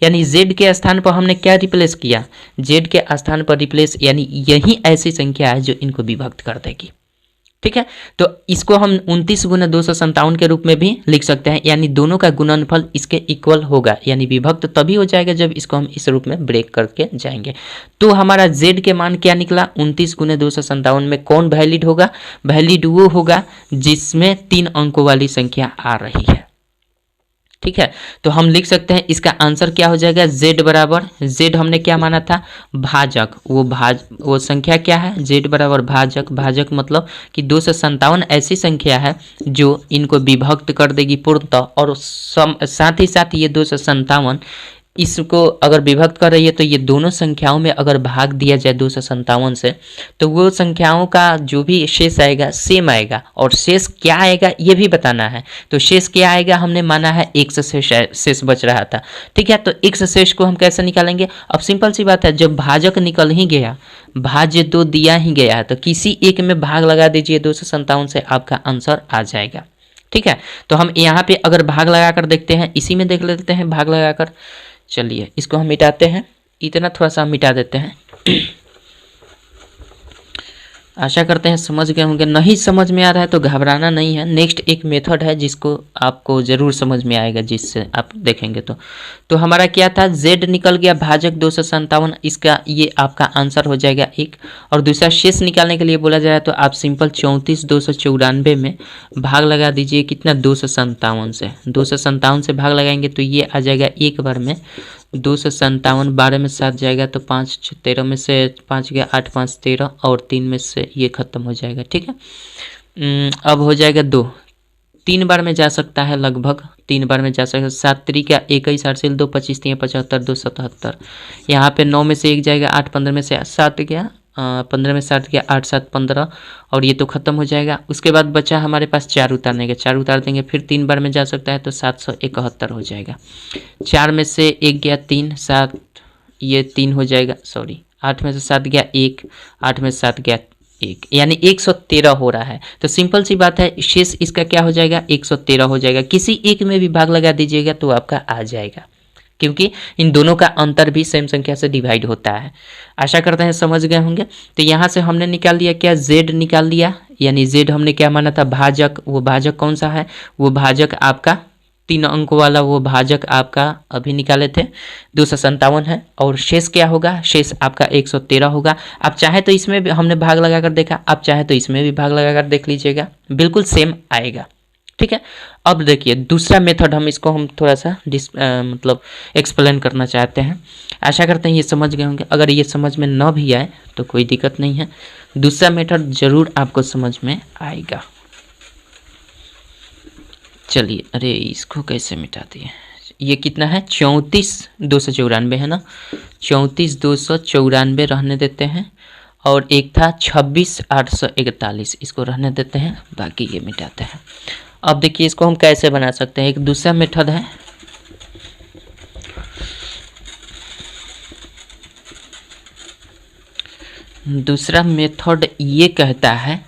यानी z के स्थान पर हमने क्या रिप्लेस किया, z के स्थान पर रिप्लेस, यानी यही ऐसी संख्या है जो इनको विभक्त कर देगी, ठीक है। तो इसको हम 29 गुना 257 के रूप में भी लिख सकते हैं, यानी दोनों का गुणनफल इसके इक्वल होगा, यानी विभक्त तभी हो जाएगा जब इसको हम इस रूप में ब्रेक करके जाएंगे। तो हमारा z के मान क्या निकला, 29 गुना 257 में कौन वैलिड होगा, वैलिड वो होगा जिसमें 3 अंकों वाली संख्या आ रही है, ठीक है। तो हम लिख सकते हैं इसका आंसर क्या हो जाएगा, z बराबर, z हमने क्या माना था, भाजक, वो संख्या क्या है, z बराबर भाजक। भाजक मतलब कि 257 ऐसी संख्या है जो इनको विभक्त कर देगी पूर्णतः, और साथ ही साथ ये 257 इसको अगर विभक्त कर रही है तो ये दोनों संख्याओं में अगर भाग दिया जाए 257 से तो वो संख्याओं का जो भी शेष आएगा सेम आएगा, और शेष क्या आएगा ये भी बताना है। तो शेष क्या आएगा, हमने माना है एक से शेष बच रहा था, ठीक है। तो एक से शेष को हम कैसे निकालेंगे, अब सिंपल सी बात है, जब भाजक निकल ही गया, भाज्य 2 दिया ही गया है, तो किसी एक में भाग लगा दीजिए 257 से, आपका आंसर आ जाएगा, ठीक है। तो हम यहाँ पे अगर भाग लगाकर देखते हैं, इसी में देख लेते हैं भाग लगाकर। चलिए इसको हम मिटाते हैं, इतना थोड़ा सा हम मिटा देते हैं। आशा करते हैं समझ गए होंगे, नहीं समझ में आ रहा है तो घबराना नहीं है, नेक्स्ट एक मेथड है जिसको आपको ज़रूर समझ में आएगा, जिससे आप देखेंगे तो हमारा क्या था, z निकल गया भाजक 257, इसका ये आपका आंसर हो जाएगा 1। और दूसरा शेष निकालने के लिए बोला जाए तो आप सिंपल 34 294 में भाग लगा दीजिए, कितना 257 से, 257 से भाग लगाएंगे तो ये आ जाएगा एक बार में 257, 12 में 7 जाएगा तो 5 13 में से 5 गया 8 5 13 और 3 में से ये खत्म हो जाएगा, ठीक है। अब हो जाएगा 2, 3 बार में जा सकता है, लगभग 3 बार में जा सकता है, 7 3 का 21 8 से 2 25 3 75 2 77, यहाँ पे 9 में से 1 जाएगा, 8 15 में से 7 गया, 15 में 7 गया, 8 7 15 और ये तो खत्म हो जाएगा। उसके बाद बचा हमारे पास 4 उतारने का, 4 उतार देंगे, फिर 3 बार में जा सकता है तो 771 हो जाएगा। 4 में से 1 गया 3 7, ये 3 हो जाएगा, सॉरी 8 में से 7 गया 1, 8 में से 7 गया 1, यानी 113 हो रहा है। तो सिंपल सी बात है, शेष इसका क्या हो जाएगा, 113 हो जाएगा। किसी एक में भी भाग लगा दीजिएगा तो आपका आ जाएगा, क्योंकि इन दोनों का अंतर भी सेम संख्या से डिवाइड होता है। आशा करते हैं समझ गए होंगे। तो यहाँ से हमने निकाल लिया क्या, z निकाल लिया, यानी z हमने क्या माना था, भाजक। वो भाजक कौन सा है, वो भाजक आपका 3 अंक वाला वो भाजक आपका अभी निकाले थे 257 है। और शेष क्या होगा, शेष आपका 113 होगा। आप चाहे तो इसमें भी हमने भाग लगाकर देखा, आप चाहे तो इसमें भी भाग लगाकर देख लीजिएगा, बिल्कुल सेम आएगा। ठीक है। अब देखिए दूसरा मेथड हम थोड़ा सा मतलब एक्सप्लेन करना चाहते हैं। आशा करते हैं ये समझ गए होंगे। अगर ये समझ में न भी आए तो कोई दिक्कत नहीं है, दूसरा मेथड जरूर आपको समझ में आएगा। चलिए, अरे इसको कैसे मिटा दिए, ये कितना है 34,294 है ना, 34,294 रहने देते हैं। और एक था 26,841, इसको रहने देते हैं, बाकी ये मिटाते हैं। अब देखिए इसको हम कैसे बना सकते हैं, एक दूसरा मेथड है। दूसरा मेथड ये कहता है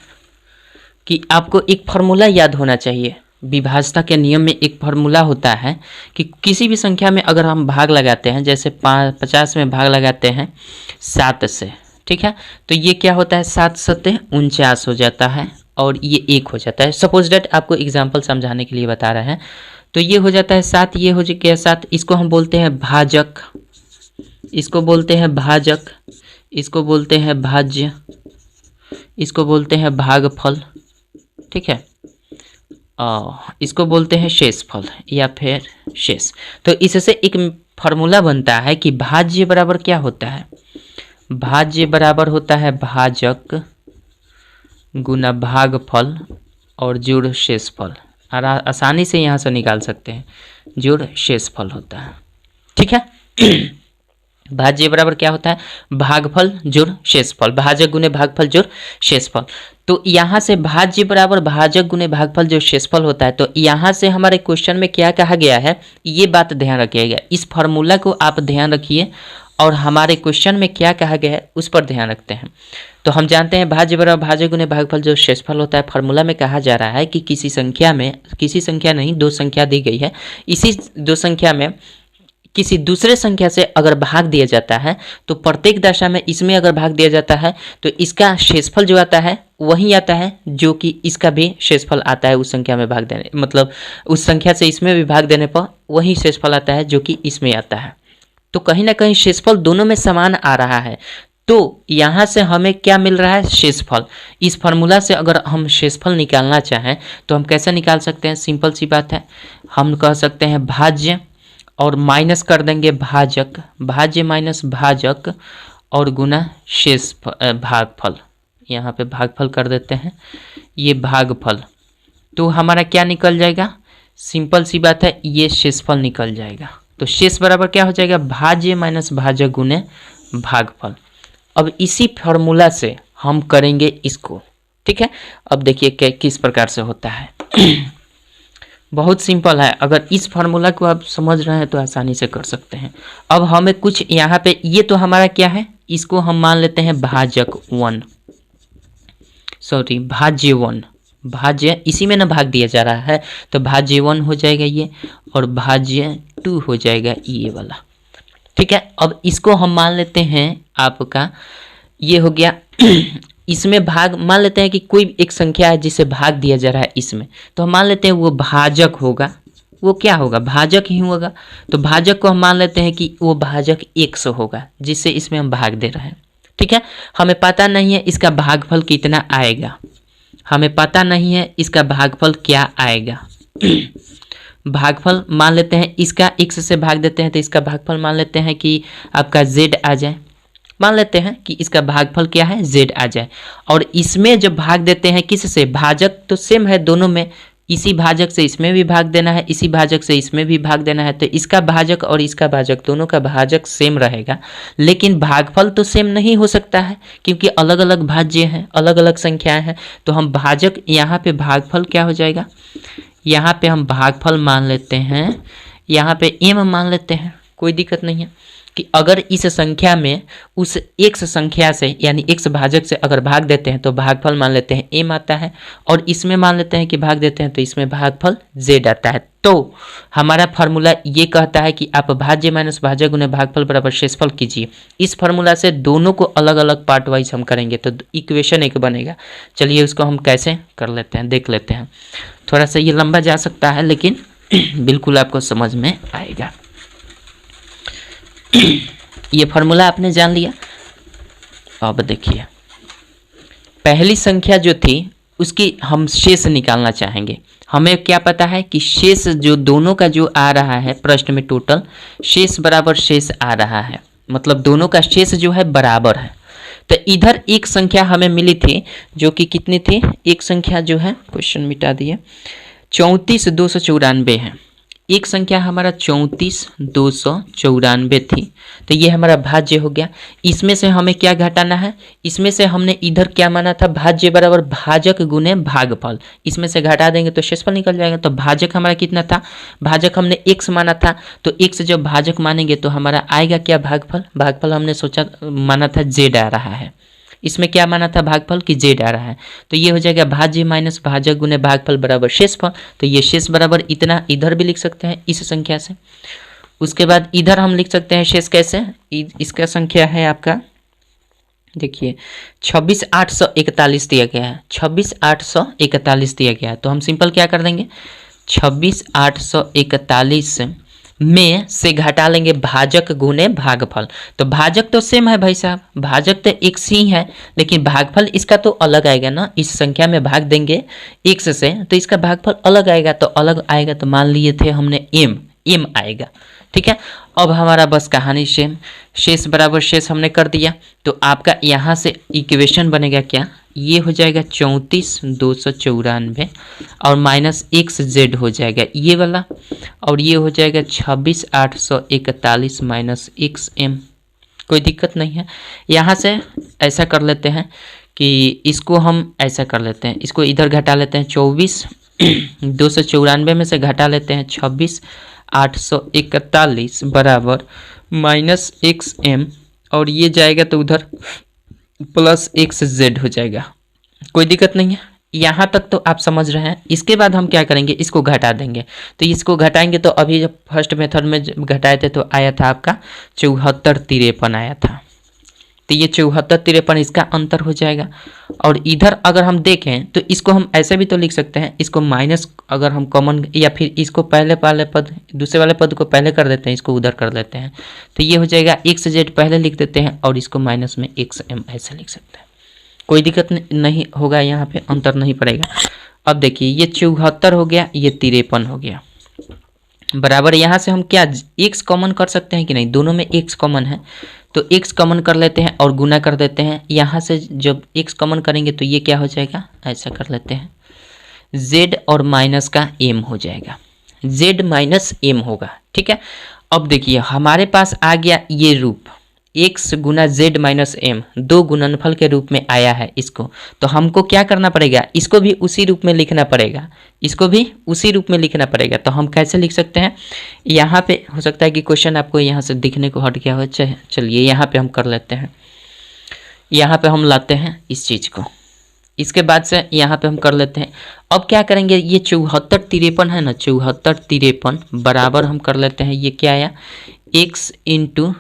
कि आपको एक फार्मूला याद होना चाहिए। विभाज्यता के नियम में एक फार्मूला होता है कि किसी भी संख्या में अगर हम भाग लगाते हैं, जैसे 50 में भाग लगाते हैं 7 से, ठीक है, तो ये क्या होता है, 7 सत्ते 49 हो जाता है और ये 1 हो जाता है। सपोज डेट आपको एग्जांपल समझाने के लिए बता रहे हैं। तो ये हो जाता है 7, ये हो गया 7, इसको हम बोलते हैं भाजक, इसको बोलते हैं भाजक, इसको बोलते हैं भाज्य, इसको बोलते हैं भागफल, ठीक है, इसको बोलते हैं शेषफल या फिर शेष। तो इससे एक फार्मूला बनता है कि भाज्य बराबर क्या होता है, भाज्य बराबर होता है भाजक गुना भागफल और जोड़ शेषफल। और आसानी से यहाँ से निकाल सकते हैं, जोड़ शेषफल होता है, ठीक है। भाज्य बराबर क्या होता है, भागफल जोड़ शेषफल, भाजक गुने भागफल जोड़ शेषफल। तो यहाँ से भाज्य बराबर भाजक गुने भागफल जो शेषफल होता है। तो यहाँ से हमारे क्वेश्चन में क्या कहा गया है, ये बात ध्यान रखिएगा, इस फार्मूला को आप ध्यान रखिए और हमारे क्वेश्चन में क्या कहा गया है उस पर ध्यान रखते हैं। तो हम जानते हैं भाज्य बराबर भाजक गुने भागफल जो शेषफल होता है। फार्मूला में कहा जा रहा है कि किसी संख्या में, किसी संख्या नहीं, 2 संख्या दी गई है, इसी 2 संख्या में किसी दूसरे संख्या से अगर भाग दिया जाता है तो प्रत्येक दशा में इसमें अगर भाग दिया जाता है तो इसका शेषफल जो आता है वही आता है जो कि इसका भी शेषफल आता है उस संख्या में भाग देने, मतलब उस संख्या से इसमें भी भाग देने पर वही शेषफल आता है जो कि इसमें आता है। तो कहीं ना कहीं शेषफल दोनों में समान आ रहा है। तो यहाँ से हमें क्या मिल रहा है, शेषफल। इस फार्मूला से अगर हम शेषफल निकालना चाहें तो हम कैसे निकाल सकते हैं, सिंपल सी बात है, हम कह सकते हैं भाज्य और माइनस कर देंगे भाजक, भाज्य माइनस भाजक और गुना शेष भागफल, यहाँ पे भागफल कर देते हैं, ये भागफल। तो हमारा क्या निकल जाएगा, सिंपल सी बात है, ये शेषफल निकल जाएगा। तो शेष बराबर क्या हो जाएगा, भाज्य माइनस भाजक गुने भागफल। अब इसी फार्मूला से हम करेंगे इसको, ठीक है। अब देखिए किस प्रकार से होता है। बहुत सिंपल है, अगर इस फार्मूला को आप समझ रहे हैं तो आसानी से कर सकते हैं। अब हमें कुछ यहाँ पे, ये तो हमारा क्या है, इसको हम मान लेते हैं भाजक 1, सॉरी भाज्य 1, भाज्य इसी में ना भाग दिया जा रहा है तो भाज्य 1 हो जाएगा ये, और भाज्य 2 हो जाएगा ये वाला, ठीक है। अब इसको हम मान लेते हैं आपका, ये हो गया इसमें भाग, मान लेते हैं कि कोई एक संख्या है जिसे भाग दिया जा रहा है इसमें, तो हम मान लेते हैं वो भाजक होगा, वो क्या होगा, भाजक ही होगा। तो भाजक को हम मान लेते हैं कि वो भाजक 100 होगा जिससे इसमें हम भाग दे रहे हैं, ठीक है। हमें पता नहीं है इसका भागफल कितना आएगा, हमें पता नहीं है इसका भागफल क्या आएगा। भागफल मान लेते हैं इसका, x से भाग देते हैं तो इसका भागफल मान लेते हैं कि आपका z आ जाए, मान लेते हैं कि इसका भागफल क्या है, z आ जाए। और इसमें जब भाग देते हैं किस से, भाजक तो सेम है दोनों में, इसी भाजक से इसमें भी भाग देना है, इसी भाजक से इसमें भी भाग देना है, तो इसका भाजक और इसका भाजक दोनों का भाजक सेम रहेगा, लेकिन भागफल तो सेम नहीं हो सकता है क्योंकि अलग अलग भाज्य हैं, अलग अलग संख्याएं हैं। तो हम भाजक, यहाँ पे भागफल क्या हो जाएगा, यहाँ पे हम भागफल मान लेते हैं, यहाँ पे m मान लेते हैं, कोई दिक्कत नहीं है। कि अगर इस संख्या में उस x संख्या से यानी x भाजक से अगर भाग देते हैं तो भागफल मान लेते हैं m आता है, और इसमें मान लेते हैं कि भाग देते हैं तो इसमें भागफल z आता है। तो हमारा फार्मूला ये कहता है कि आप भाज्य माइनस भाजक गुने भागफल बराबर शेषफल कीजिए। इस फार्मूला से दोनों को अलग अलग पार्ट वाइज हम करेंगे तो इक्वेशन एक बनेगा। चलिए उसको हम कैसे कर लेते हैं देख लेते हैं। थोड़ा सा ये लंबा जा सकता है लेकिन बिल्कुल आपको समझ में आएगा। ये फार्मूला आपने जान लिया। अब देखिए पहली संख्या जो थी उसकी हम शेष निकालना चाहेंगे। हमें क्या पता है कि शेष जो दोनों का जो आ रहा है प्रश्न में टोटल शेष बराबर शेष आ रहा है, मतलब दोनों का शेष जो है बराबर है। तो इधर एक संख्या हमें मिली थी जो कि कितनी थी, एक संख्या जो है क्वेश्चन मिटा दिए 34,294 है। एक संख्या हमारा 34,294 थी, तो ये हमारा भाज्य हो गया। इसमें से हमें क्या घटाना है, इसमें से हमने इधर क्या माना था भाज्य बराबर भाजक गुने भागफल, इसमें से घटा देंगे तो शेषफल निकल जाएगा। तो भाजक हमारा कितना था, भाजक हमने x माना था, तो x जब भाजक मानेंगे तो हमारा आएगा क्या भागफल। भागफल हमने सोचा माना था z आ रहा है, इसमें क्या माना था भागफल की z आ रहा है। तो ये हो जाएगा भाज्य माइनस भाजक गुने भागफल बराबर शेषफल। तो ये शेष बराबर इतना इधर भी लिख सकते हैं इस संख्या से। उसके बाद इधर हम लिख सकते हैं शेष कैसे, इसका संख्या है आपका देखिए 26,841 दिया गया है, 26,841 दिया गया है। तो हम सिंपल क्या कर देंगे 26,841 में से घटा लेंगे भाजक गुने भागफल। तो भाजक तो सेम है भाई साहब, भाजक तो x ही है, लेकिन भागफल इसका तो अलग आएगा ना। इस संख्या में भाग देंगे x से तो इसका भागफल अलग आएगा, तो अलग आएगा तो मान लिए थे हमने m आएगा। ठीक है, अब हमारा बस कहानी सेम, शेष बराबर शेष हमने कर दिया। तो आपका यहाँ से इक्वेशन बनेगा क्या, ये हो जाएगा 34,294 और माइनस xz हो जाएगा ये वाला, और ये हो जाएगा 26,841 माइनस xm। कोई दिक्कत नहीं है। यहाँ से ऐसा कर लेते हैं कि इसको हम ऐसा कर लेते हैं, इसको इधर घटा लेते हैं 24,294 में से घटा लेते हैं 26,841 बराबर माइनस xm, और ये जाएगा तो उधर प्लस xz हो जाएगा। कोई दिक्कत नहीं है, यहाँ तक तो आप समझ रहे हैं। इसके बाद हम क्या करेंगे, इसको घटा देंगे। तो इसको घटाएंगे तो अभी जब फर्स्ट मेथड में घटाए थे तो आया था आपका 74,53 आया था। तो ये 74,53 इसका अंतर हो जाएगा। और इधर अगर हम देखें तो इसको हम ऐसे भी तो लिख सकते हैं, इसको माइनस अगर हम कॉमन, या फिर इसको पहले वाले पद दूसरे वाले पद को पहले कर देते हैं, इसको उधर कर देते हैं। तो ये हो जाएगा xz पहले लिख देते हैं और इसको माइनस में xm ऐसे लिख सकते हैं। कोई दिक्कत नहीं होगा, यहाँ पे अंतर नहीं पड़ेगा। अब देखिए ये 74 हो गया, ये 53 हो गया बराबर। यहाँ से हम क्या x कॉमन कर सकते हैं कि नहीं, दोनों में x कॉमन है तो x कॉमन कर लेते हैं और गुना कर देते हैं। यहाँ से जब x कॉमन करेंगे तो ये क्या हो जाएगा, ऐसा कर लेते हैं z और माइनस का m हो जाएगा, z माइनस m होगा। ठीक है, अब देखिए हमारे पास आ गया ये रूप x गुना z माइनस m, दो गुणनफल के रूप में आया है इसको। तो हमको क्या करना पड़ेगा, इसको भी उसी रूप में लिखना पड़ेगा, इसको भी उसी रूप में लिखना पड़ेगा। तो हम कैसे लिख सकते हैं, यहाँ पे हो सकता है कि क्वेश्चन आपको यहाँ से दिखने को हट गया हो। चलिए यहाँ पे हम कर लेते हैं, यहाँ पे हम लाते हैं इस चीज़ को, इसके बाद से यहाँ पे हम कर लेते हैं। अब क्या करेंगे, ये 74,53 है ना, 74,53 बराबर हम कर लेते हैं, ये क्या आया x into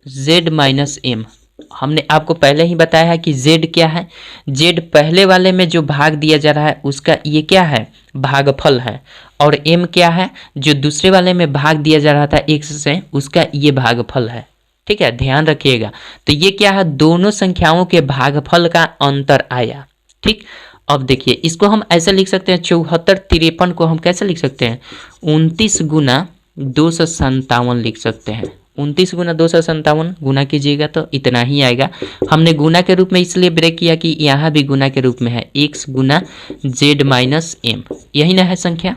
z minus m। हमने आपको पहले ही बताया है कि z क्या है, z पहले वाले में जो भाग दिया जा रहा है उसका ये क्या है भागफल है, और m क्या है जो दूसरे वाले में भाग दिया जा रहा था x से उसका ये भागफल है। ठीक है, ध्यान रखिएगा। तो ये क्या है, दोनों संख्याओं के भागफल का अंतर आया। ठीक, अब देखिए इसको हम ऐसे लिख सकते हैं, 74,53 को हम कैसे लिख सकते हैं 29 गुना 257 लिख सकते हैं। 29 गुना 257 गुना कीजिएगा तो इतना ही आएगा। हमने गुना के रूप में इसलिए ब्रेक किया कि यहाँ भी गुना के रूप में है, x गुना z माइनस m, यही ना है संख्या,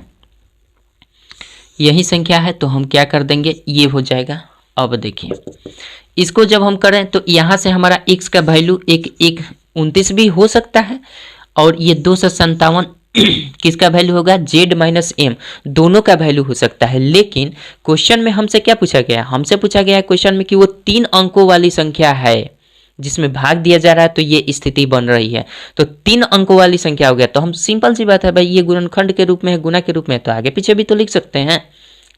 यही संख्या है। तो हम क्या कर देंगे, ये हो जाएगा। अब देखिए इसको जब हम करें तो यहाँ से हमारा x का वैल्यू एक 29 भी हो सकता है, और ये 257 किसका वैल्यू होगा, z माइनस एम, दोनों का वैल्यू हो सकता है। लेकिन क्वेश्चन में हमसे क्या पूछा गया, हमसे पूछा गया है क्वेश्चन में कि वो 3 अंकों वाली संख्या है जिसमें भाग दिया जा रहा है, तो ये स्थिति बन रही है। तो 3 अंकों वाली संख्या हो गया, तो हम सिंपल सी बात है भाई, ये गुणनखंड के रूप में है, गुना के रूप में, तो आगे पीछे भी तो लिख सकते हैं,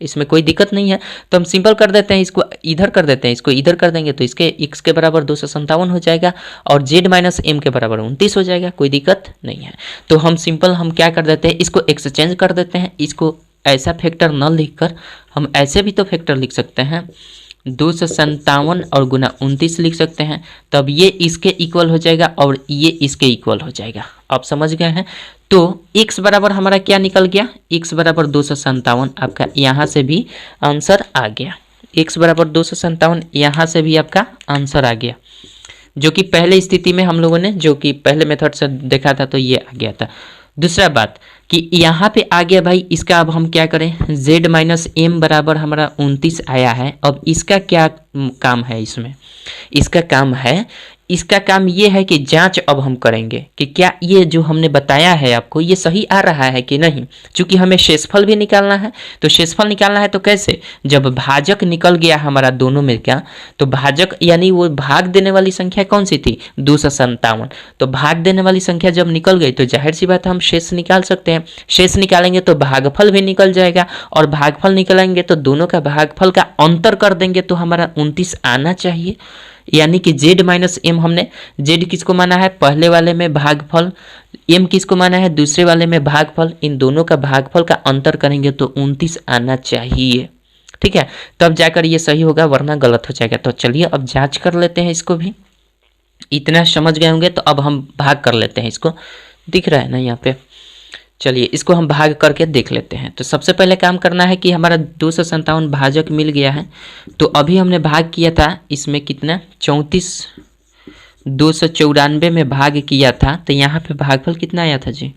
इसमें कोई दिक्कत नहीं है। तो हम सिंपल कर देते हैं, इसको इधर कर देते हैं, इसको इधर कर देंगे, तो इसके x के बराबर 257 हो जाएगा और z माइनस एम के बराबर 29 हो जाएगा, कोई दिक्कत नहीं है। तो हम सिंपल हम क्या कर देते हैं, इसको एक्सचेंज कर देते हैं, इसको ऐसा फैक्टर न लिखकर हम ऐसे भी तो फैक्टर लिख सकते हैं, 257 और गुना 29 लिख सकते हैं, तब ये इसके इक्वल हो जाएगा और ये इसके इक्वल हो जाएगा। आप समझ गए हैं। तो x बराबर हमारा क्या निकल गया, x बराबर 257, आपका यहाँ से भी आंसर आ गया। x बराबर 257 यहाँ से भी आपका आंसर आ गया, जो कि पहले स्थिति में हम लोगों ने जो कि पहले मेथड से देखा था, तो ये आ गया था। दूसरा बात कि यहाँ पे आ गया भाई, इसका अब हम क्या करें, z माइनस एम बराबर हमारा 29 आया है। अब इसका क्या काम है, इसका काम ये है कि जांच अब हम करेंगे कि क्या ये जो हमने बताया है आपको ये सही आ रहा है कि नहीं। चूंकि हमें शेषफल भी निकालना है, तो शेषफल निकालना है तो कैसे, जब भाजक निकल गया हमारा दोनों में क्या, तो भाजक यानी वो भाग देने वाली संख्या कौन सी थी, 257, तो भाग देने वाली संख्या जब निकल गई तो जाहिर सी बात है हम शेष निकाल सकते हैं। शेष निकालेंगे तो भागफल भी निकल जाएगा, और भागफल निकालेंगे तो दोनों का भागफल का अंतर कर देंगे, तो हमारा 29 आना चाहिए। यानी कि z माइनस एम, हमने z किसको माना है, पहले वाले में भागफल, m किसको माना है, दूसरे वाले में भागफल, इन दोनों का भागफल का अंतर करेंगे तो 29 आना चाहिए। ठीक है, तब जाकर ये सही होगा, वरना गलत हो जाएगा। तो चलिए अब जांच कर लेते हैं इसको भी, इतना समझ गए होंगे। तो अब हम भाग कर लेते हैं, इसको दिख रहा है ना यहाँ पे, चलिए इसको हम भाग करके देख लेते हैं। तो सबसे पहले काम करना है कि हमारा 257 भाजक मिल गया है, तो अभी हमने भाग किया था इसमें कितना, 34, 294 में भाग किया था, तो यहाँ पे भागफल कितना आया था जी,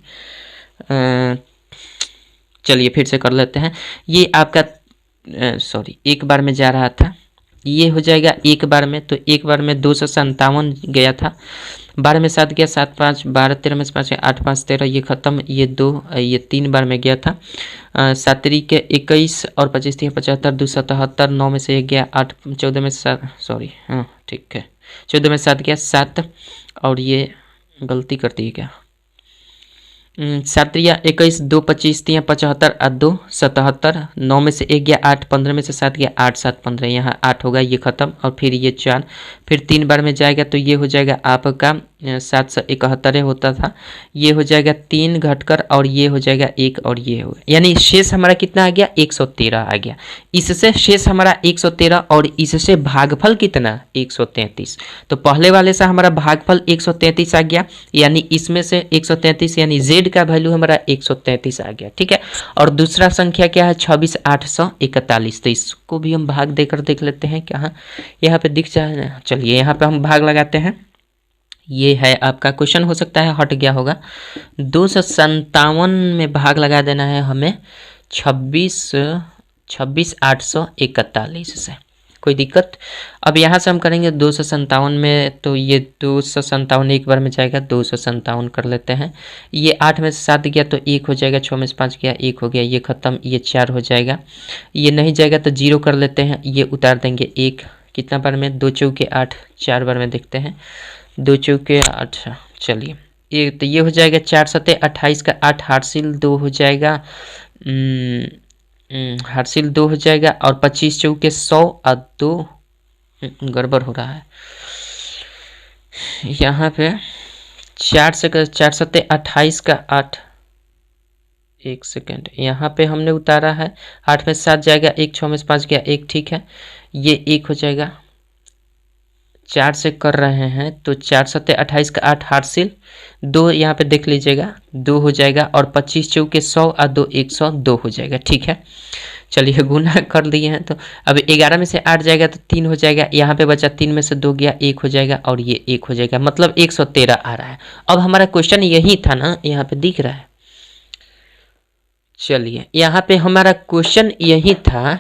चलिए फिर से कर लेते हैं। ये आपका सॉरी एक बार में जा रहा था, ये हो जाएगा एक बार में, तो एक बार में 257 गया था, 12 में 7 गया, 7 5 12, 13 में 5 8 5 13, ये खत्म, ये 2, ये 3 बार में गया था, 7 के 21 और 25 3 75, 2 77, 9 में से 1 गया, 8 14 में 7 सॉरी हाँ ठीक है, 14 में 7 गया 7, और ये गलती कर दी क्या, 7 या 21, 2 25 3 75 और 2 77, 9 में से 1 गया 8, 15 में से 7 गया 8 7 15, यहाँ 8 होगा, ये खत्म, और फिर ये 4, फिर 3 बार में जाएगा, तो ये हो जाएगा आपका 771 होता था, ये हो जाएगा 3 घटकर, और ये हो जाएगा 1, और ये होगा, यानी शेष हमारा कितना आ गया, 113 आ गया। इससे शेष हमारा 113 और इससे भागफल कितना, 133। तो पहले वाले से हमारा भागफल 133 आ गया, यानी इसमें से 133 यानी z का वैल्यू हमारा 133 आ गया। ठीक है, और दूसरा संख्या क्या है, 26841, तो इसको भी हम भाग देकर देख लेते हैं, क्या यहाँ पे दिख जाए। चलिए यहाँ पे हम भाग लगाते हैं, ये है आपका क्वेश्चन, हो सकता है हट गया होगा, 257 में भाग लगा देना है हमें 26,841 से, कोई दिक्कत। अब यहाँ से हम करेंगे 257 में, तो ये 257 एक बार में जाएगा, 257 कर लेते हैं, ये 8 में से 7 गया तो 1 हो जाएगा, 6 में से 5 गया 1 हो गया, ये खत्म, ये 4 हो जाएगा, ये नहीं जाएगा तो 0 कर लेते हैं, ये उतार देंगे 1, कितना बार में, 2 चौके 8, 4 बार में देखते हैं, 2 चौके 8, चलिए ये तो ये हो जाएगा, 4 सते 28 का 8, हासिल 2 हो जाएगा, हासिल 2 हो जाएगा, और 25 चौके 100 और 2 गड़बड़ हो रहा है यहाँ पे, 4 सते 28 का 8, एक सेकेंड, यहाँ पे हमने उतारा है, 8 में 7 जाएगा 1, 6 में 5 गया 1, ठीक है, ये 1 हो जाएगा, 4 से कर रहे हैं तो 4 सते 28 का 8, हासिल 2 यहाँ पे देख लीजिएगा 2 हो जाएगा, और 25 चौके 100 और 2 102 हो जाएगा। ठीक है, चलिए गुना कर दिए हैं, तो अब 11 में से 8 जाएगा तो 3 हो जाएगा, यहाँ पे बचा 3 में से 2 गया 1 हो जाएगा, और ये 1 हो जाएगा, मतलब 113 आ रहा है। अब हमारा क्वेश्चन यही था ना, यहाँ पे दिख रहा है, चलिए यहाँ पे हमारा क्वेश्चन यही था,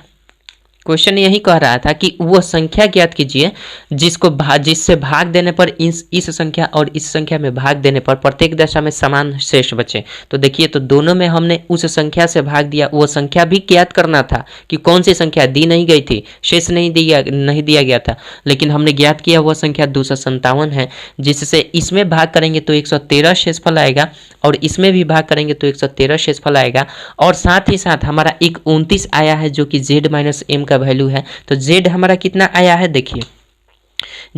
क्वेश्चन यही कह रहा था कि वो संख्या ज्ञात कीजिए जिससे भाग देने पर इस संख्या और इस संख्या में भाग देने पर प्रत्येक दशा में समान शेष बचे। तो देखिए, तो दोनों में हमने उस संख्या से भाग दिया, वो संख्या भी ज्ञात करना था कि कौन सी संख्या दी नहीं गई थी, शेष नहीं दिया गया था, लेकिन हमने ज्ञात किया वो संख्या 257 है, जिससे इसमें भाग करेंगे तो 113 शेषफल आएगा और इसमें भी भाग करेंगे तो 113 शेषफल आएगा। और साथ ही साथ हमारा एक 29 आया है जो कि z माइनस m का वैल्यू है। तो z हमारा कितना आया है, देखिए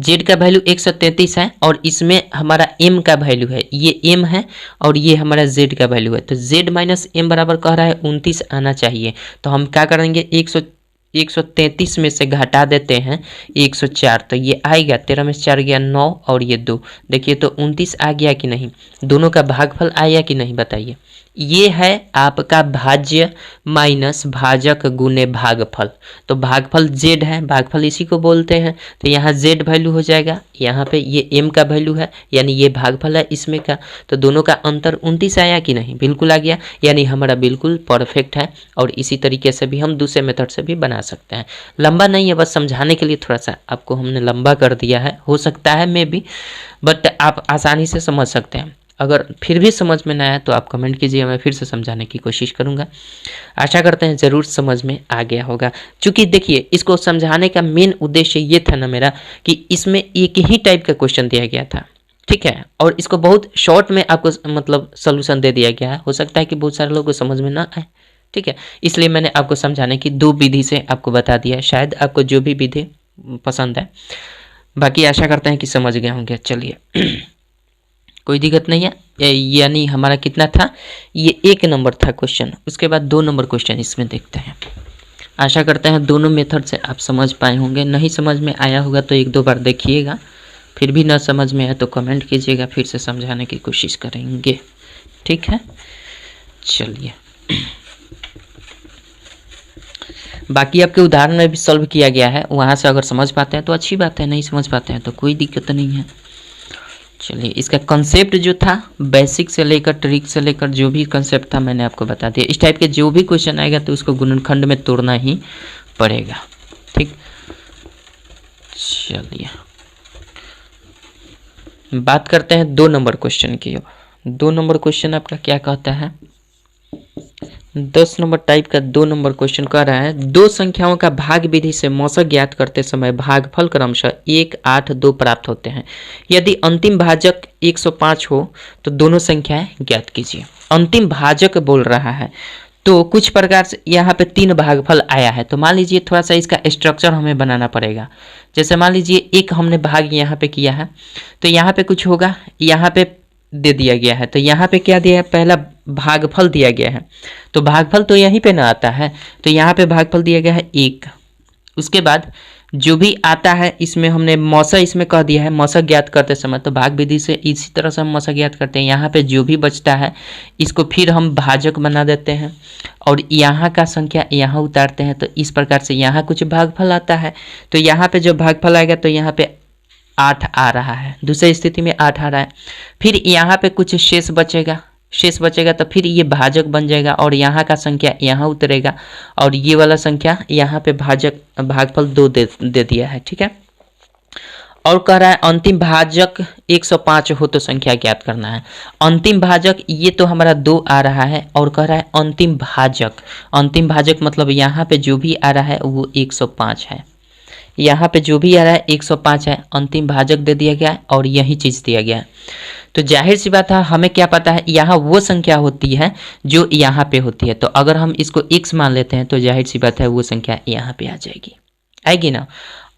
z का वैल्यू 133 है और इसमें हमारा m का वैल्यू है, ये m है और ये हमारा z का वैल्यू है। तो z माइनस m बराबर कह रहा है 29 आना चाहिए। तो हम क्या करेंगे, 133 में से घटा देते हैं 104, तो ये आएगा 13 में से 4 गया 9 और ये 2। देखिए तो 29 आ गया कि नहीं, दोनों का भागफल आया कि नहीं बताइए। ये है आपका भाज्य माइनस भाजक गुने भागफल। तो भागफल z है, भागफल इसी को बोलते हैं। तो यहाँ z वैल्यू हो जाएगा, यहाँ पे ये m का वैल्यू है, यानी ये भागफल है इसमें का। तो दोनों का अंतर 29 आया कि नहीं, बिल्कुल आ गया, यानी हमारा बिल्कुल परफेक्ट है। और इसी तरीके से भी हम दूसरे मेथड से भी बना सकते हैं। लंबा नहीं है, बस समझाने के लिए थोड़ा सा आपको हमने लंबा कर दिया है, हो सकता है मे बी, बट आप आसानी से समझ सकते हैं। अगर फिर भी समझ में ना आया तो आप कमेंट कीजिए, मैं फिर से समझाने की कोशिश करूंगा। आशा करते हैं ज़रूर समझ में आ गया होगा। क्योंकि देखिए, इसको समझाने का मेन उद्देश्य ये था ना मेरा कि इसमें एक ही टाइप का क्वेश्चन दिया गया था, ठीक है, और इसको बहुत शॉर्ट में आपको मतलब सोल्यूशन दे दिया गया है। हो सकता है कि बहुत सारे लोगों को समझ में ना आए, ठीक है, इसलिए मैंने आपको समझाने की 2 विधि से आपको बता दिया। शायद आपको जो भी विधि पसंद है, बाकी आशा करते हैं कि समझ गए होंगे। चलिए कोई दिक्कत नहीं है। यानी हमारा कितना था, ये 1 नंबर था क्वेश्चन, उसके बाद 2 नंबर क्वेश्चन इसमें देखते हैं। आशा करते हैं दोनों मेथड से आप समझ पाए होंगे। नहीं समझ में आया होगा तो 1-2 बार देखिएगा, फिर भी ना समझ में आया तो कमेंट कीजिएगा, फिर से समझाने की कोशिश करेंगे, ठीक है। चलिए बाकी आपके उदाहरण में भी सॉल्व किया गया है, वहाँ से अगर समझ पाते हैं तो अच्छी बात है, नहीं समझ पाते हैं तो कोई दिक्कत नहीं है। चलिए इसका कंसेप्ट जो था, बेसिक से लेकर ट्रिक से लेकर जो भी कंसेप्ट था मैंने आपको बता दिया। इस टाइप के जो भी क्वेश्चन आएगा तो उसको गुणनखंड में तोड़ना ही पड़ेगा, ठीक। चलिए बात करते हैं 2 नंबर क्वेश्चन की। 2 नंबर क्वेश्चन आपका क्या कहता है, 10 नंबर टाइप का 2 नंबर क्वेश्चन कह रहा है, 2 संख्याओं का भाग विधि से मौसक ज्ञात करते समय भागफल क्रमशः 1, 8, 2 प्राप्त होते हैं। यदि अंतिम भाजक 105 हो तो दोनों संख्याएं ज्ञात कीजिए। अंतिम भाजक बोल रहा है, तो कुछ प्रकार से यहाँ पे 3 भागफल आया है। तो मान लीजिए थोड़ा सा इसका स्ट्रक्चर हमें बनाना पड़ेगा। जैसे मान लीजिए एक हमने भाग यहाँ पे किया है, तो यहाँ पे कुछ होगा, यहाँ पे दे दिया गया है, तो यहाँ पे क्या दिया है, पहला भागफल दिया गया है, तो भागफल तो यहीं पे ना आता है, तो यहाँ पे भागफल दिया गया है 1। उसके बाद जो भी आता है इसमें हमने मौसा इसमें कह दिया है, मौसा ज्ञात करते समय तो भाग विधि से इसी तरह से हम मौसा ज्ञात करते हैं। यहाँ पे जो भी बचता है इसको फिर हम भाजक बना देते हैं और यहाँ का संख्या यहाँ उतारते हैं, तो इस प्रकार से यहाँ कुछ भागफल आता है। तो यहाँ पे जो भागफल आएगा तो यहाँ पे 8 आ रहा है, दूसरी स्थिति में 8 आ रहा है। फिर यहाँ पे कुछ शेष बचेगा तो फिर ये भाजक बन जाएगा और यहाँ का संख्या यहाँ उतरेगा और ये वाला संख्या यहाँ पे भागफल 2 दे दिया है, ठीक है। और कह रहा है अंतिम भाजक 105 हो तो संख्या ज्ञात करना है। अंतिम भाजक ये तो हमारा 2 आ रहा है और कह रहा है अंतिम भाजक मतलब यहाँ पे जो भी आ रहा है वो 105 है, यहाँ पे जो भी आ रहा है 105 है, अंतिम भाजक दे दिया गया है और यही चीज़ दिया गया है। तो जाहिर सी बात है, हमें क्या पता है, यहाँ वो संख्या होती है जो यहाँ पे होती है। तो अगर हम इसको x मान लेते हैं तो जाहिर सी बात है वो संख्या यहाँ पे आ जाएगी, आएगी ना।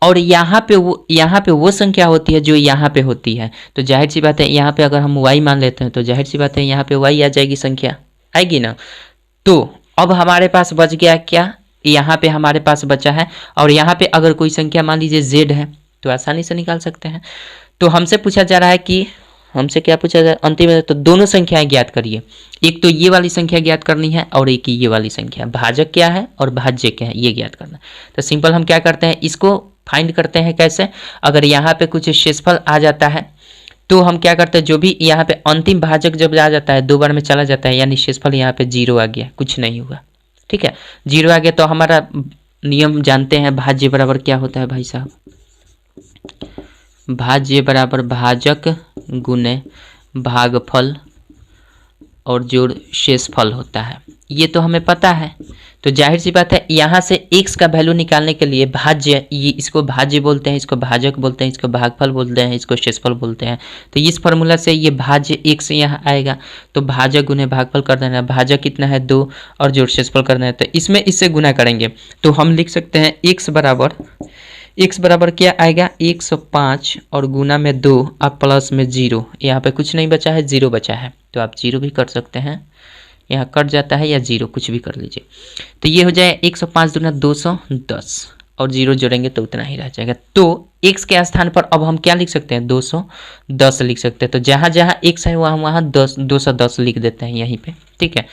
और यहाँ पे वो संख्या होती है जो यहाँ पे होती है, तो जाहिर सी बात है यहाँ पे अगर हम y मान लेते हैं तो जाहिर सी बात है यहाँ पे y आ जाएगी, संख्या आएगी ना। तो अब हमारे पास बच गया क्या, यहाँ पे हमारे पास बचा है, और यहाँ पे अगर कोई संख्या मान लीजिए z है तो आसानी से निकाल सकते हैं। तो हमसे पूछा जा रहा है कि हमसे क्या पूछा जाए अंतिम में, तो दोनों संख्याएं ज्ञात करिए। एक तो ये वाली संख्या ज्ञात करनी है और एक ये वाली संख्या, भाजक क्या है और भाज्य क्या है ये ज्ञात करना है। तो सिंपल हम क्या करते हैं, इसको फाइंड करते हैं कैसे। अगर यहाँ पे कुछ शेषफल आ जाता है तो हम क्या करते हैं, जो भी यहाँ पे अंतिम भाजक जब आ जाता है 2 बार में चला जाता है, यानी शेषफल यहाँ पे 0 आ गया, कुछ नहीं हुआ, ठीक है, 0 आ गया। तो हमारा नियम जानते हैं, भाज्य बराबर क्या होता है भाई साहब? भाज्य बराबर भाजक गुने भागफल और जोड़ शेषफल होता है, ये तो हमें पता है। तो जाहिर सी बात है यहाँ से x का वैल्यू निकालने के लिए भाज्य, ये इसको भाज्य बोलते हैं, इसको भाजक बोलते हैं, इसको भागफल बोलते हैं, इसको शेषफल बोलते हैं। तो इस फार्मूला से ये भाज्य x यहाँ आएगा, तो भाजक गुने भागफल कर देना है, भाजक कितना है 2 और जोड़ शेषफल करना है, तो इसमें इससे गुना करेंगे तो हम लिख सकते हैं x बराबर क्या आएगा 105 और गुना में 2 और प्लस में 0, यहाँ पे कुछ नहीं बचा है, 0 बचा है, तो आप 0 भी कर सकते हैं, यहाँ कट जाता है या 0 कुछ भी कर लीजिए। तो ये हो जाए 105 दूना 210 और 0 जोड़ेंगे तो उतना ही रह जाएगा। तो x के स्थान पर अब हम क्या लिख सकते हैं 210 लिख सकते हैं। तो जहाँ जहाँ x है वहाँ वहाँ 210 लिख देते हैं यहीं पे, ठीक है।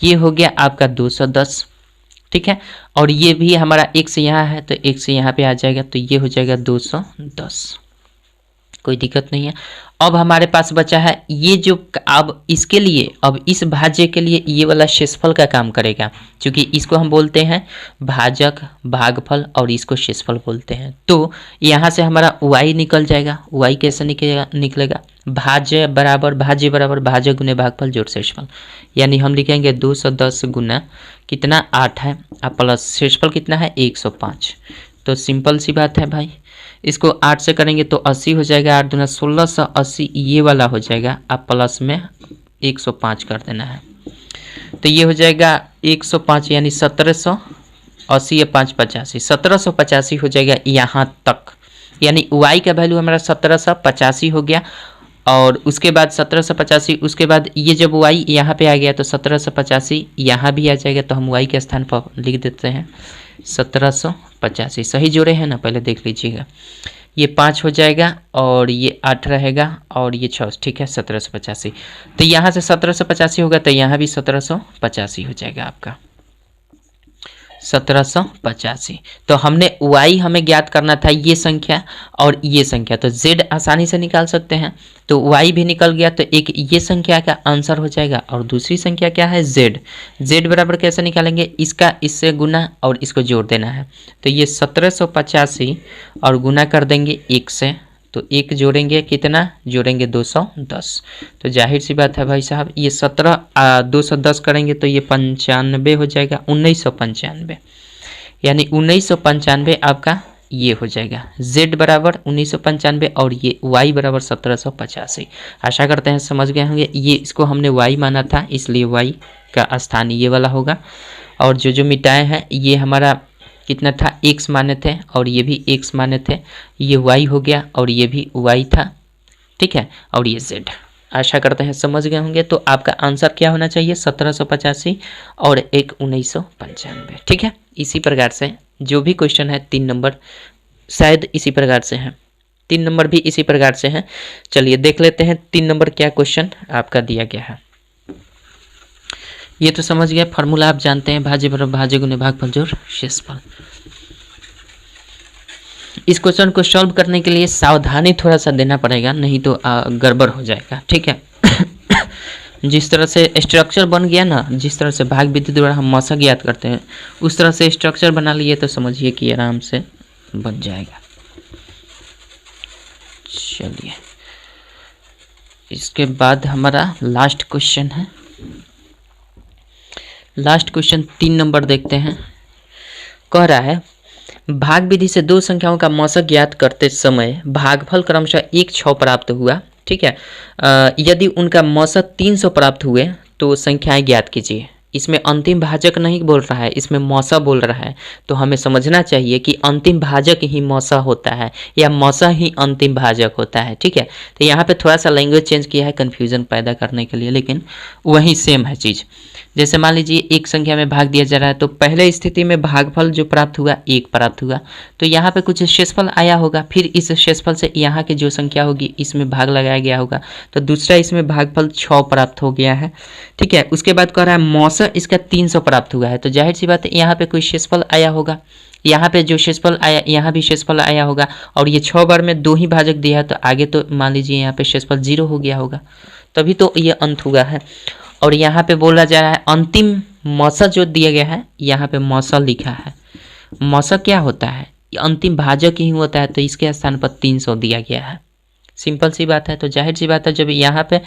ये हो गया आपका 210, ठीक है। और ये भी हमारा x यहाँ है तो x यहाँ पे आ जाएगा, तो ये हो जाएगा 210, कोई दिक्कत नहीं है। अब हमारे पास बचा है ये जो, अब इसके लिए, अब इस भाज्य के लिए ये वाला शेषफल का काम करेगा, क्योंकि इसको हम बोलते हैं भाजक, भागफल और इसको शेषफल बोलते हैं। तो यहाँ से हमारा y निकल जाएगा। y कैसे निकलेगा भाज्य बराबर भाजक गुने भागफल जोड़ शेषफल, यानी हम लिखेंगे 210 गुना कितना 8 है और प्लस शेषफल कितना है 105। तो सिंपल सी बात है भाई, इसको 8 से करेंगे तो 80 हो जाएगा, 8 दूना 1680 ये वाला हो जाएगा, आप प्लस में 105 कर देना है। तो ये हो जाएगा 105 यानी 1780 या 5 85, 1785 हो जाएगा यहाँ तक, यानी y का वैल्यू हमारा 1785 हो गया। और उसके बाद 1785, उसके बाद ये जब y यहाँ पे आ गया तो 1785 यहाँ भी आ जाएगा, तो हम y के स्थान पर लिख देते हैं 1785। सही जोड़े हैं ना, पहले देख लीजिएगा। ये 5 हो जाएगा और ये 8 रहेगा और ये 6, ठीक है 1785। तो यहाँ से 1785 होगा तो यहाँ भी 1785 हो जाएगा आपका 1785। तो हमने y हमें ज्ञात करना था, ये संख्या और ये संख्या, तो z आसानी से निकाल सकते हैं, तो y भी निकल गया। तो एक ये संख्या का आंसर हो जाएगा और दूसरी संख्या क्या है z बराबर कैसे निकालेंगे, इसका इससे गुना और इसको जोड़ देना है। तो ये 1785 और गुना कर देंगे 1 से, तो 1 जोड़ेंगे कितना, जोड़ेंगे 210। तो जाहिर सी बात है भाई साहब, ये 210 करेंगे तो ये 95 हो जाएगा, 1995, यानी 1995 आपका ये हो जाएगा। z बराबर 1995 और ये y बराबर 1785। आशा करते हैं समझ गए होंगे। ये इसको हमने y माना था, इसलिए y का स्थान ये वाला होगा। और जो मिटाए हैं ये हमारा कितना था, x माने थे और ये भी x माने थे, ये y हो गया और ये भी y था, ठीक है, और ये z। आशा करते हैं समझ गए होंगे। तो आपका आंसर क्या होना चाहिए 1785 और एक 1995, ठीक है। इसी प्रकार से जो भी क्वेश्चन है 3 नंबर शायद इसी प्रकार से है, 3 नंबर भी इसी प्रकार से है। चलिए देख लेते हैं 3 नंबर क्या क्वेश्चन आपका दिया गया है। ये तो समझ गया, फार्मूला आप जानते हैं, भाज्य बराबर भाज्य गुने भागफल जोड़ शेषफल। इस क्वेश्चन को सॉल्व करने के लिए सावधानी थोड़ा सा देना पड़ेगा, नहीं तो गड़बड़ हो जाएगा, ठीक है। जिस तरह से स्ट्रक्चर बन गया ना, जिस तरह से भाग विधि द्वारा हम मशक याद करते हैं उस तरह से स्ट्रक्चर बना लिए तो समझिए कि आराम से बन जाएगा। चलिए इसके बाद हमारा लास्ट क्वेश्चन है। लास्ट क्वेश्चन 3 नंबर देखते हैं। कह रहा है भाग विधि से 2 संख्याओं का मशक ज्ञात करते समय भागफल क्रमशः 1 6 प्राप्त हुआ, ठीक है। यदि उनका मशक 300 प्राप्त हुए तो संख्याएं ज्ञात कीजिए। इसमें अंतिम भाजक नहीं बोल रहा है, इसमें मौसा बोल रहा है। तो हमें समझना चाहिए कि अंतिम भाजक ही मौसा होता है या मौसा ही अंतिम भाजक होता है, ठीक है। तो यहाँ पे थोड़ा सा लैंग्वेज चेंज किया है कन्फ्यूजन पैदा करने के लिए, लेकिन वही सेम है चीज़। जैसे मान लीजिए एक संख्या में भाग दिया जा रहा है तो पहले स्थिति में भागफल जो प्राप्त हुआ 1 प्राप्त हुआ, तो यहाँ पे कुछ शेषफल आया होगा, फिर इस शेषफल से यहाँ की जो संख्या होगी इसमें भाग लगाया गया होगा, तो दूसरा इसमें भागफल 6 प्राप्त हो गया है, ठीक है। उसके बाद कह रहा है मौसा इसका 300 प्राप्त हुआ है, तो जाहिर सी बात है यहाँ पे कोई शेषफल आया होगा, यहाँ पे जो शेषफल आया यहाँ भी शेषफल आया होगा, और ये 6 बार में 2 ही भाजक दिया है तो आगे तो मान लीजिए यहाँ पे शेषफल 0 हो गया होगा, तभी तो ये अंत हुआ है। और यहाँ पे बोला जा रहा है अंतिम मौसा जो दिया गया है, यहाँ पे मौसा लिखा है, मौसा क्या होता है, अंतिम भाजक ही होता है, तो इसके स्थान पर 300 दिया गया है। सिंपल सी बात है। तो जाहिर सी बात है जब यहाँ पे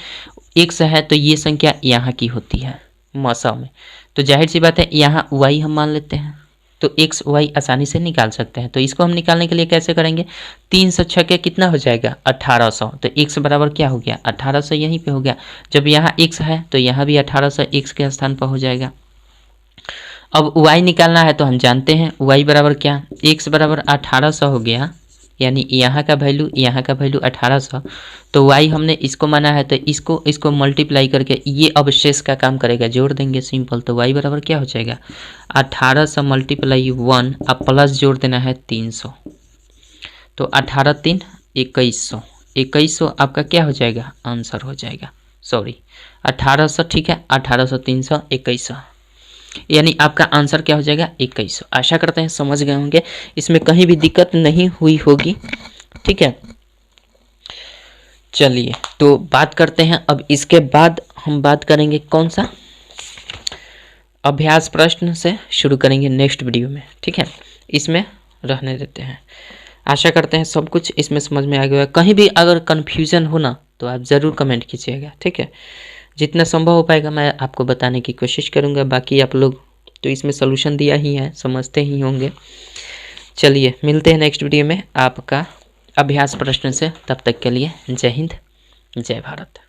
x है तो ये संख्या यहाँ की होती है मौसा में, तो जाहिर सी बात है यहाँ y हम मान लेते हैं, तो x y आसानी से निकाल सकते हैं। तो इसको हम निकालने के लिए कैसे करेंगे, 306 के कितना हो जाएगा 1800, तो x बराबर क्या हो गया 1800 यहीं पे हो गया। जब यहाँ x है तो यहाँ भी 1800 x के स्थान पर हो जाएगा। अब y निकालना है तो हम जानते हैं y बराबर क्या, x बराबर 1800 हो गया, यानी यहाँ का वैल्यू 1800, तो y हमने इसको माना है तो इसको मल्टीप्लाई करके ये अवशेष का काम करेगा, जोड़ देंगे सिंपल। तो y बराबर क्या हो जाएगा 1800 मल्टीप्लाई 1, अब प्लस जोड़ देना है 300, तो 18 3 2100, 2100 आपका क्या हो जाएगा आंसर हो जाएगा, सॉरी 1800, ठीक है 1800 300 2100, यानी आपका आंसर क्या हो जाएगा 2100। आशा करते हैं समझ गए होंगे, इसमें कहीं भी दिक्कत नहीं हुई होगी, ठीक है। चलिए तो बात करते हैं, अब इसके बाद हम बात करेंगे कौन सा, अभ्यास प्रश्न से शुरू करेंगे नेक्स्ट वीडियो में, ठीक है। इसमें रहने देते हैं। आशा करते हैं सब कुछ इसमें समझ में आ गया। कहीं भी अगर कन्फ्यूज़न हो ना तो आप ज़रूर कमेंट कीजिएगा, ठीक है। जितना संभव हो पाएगा मैं आपको बताने की कोशिश करूँगा। बाकी आप लोग तो इसमें सलूशन दिया ही है, समझते ही होंगे। चलिए मिलते हैं नेक्स्ट वीडियो में आपका अभ्यास प्रश्न से, तब तक के लिए जय हिंद जय भारत।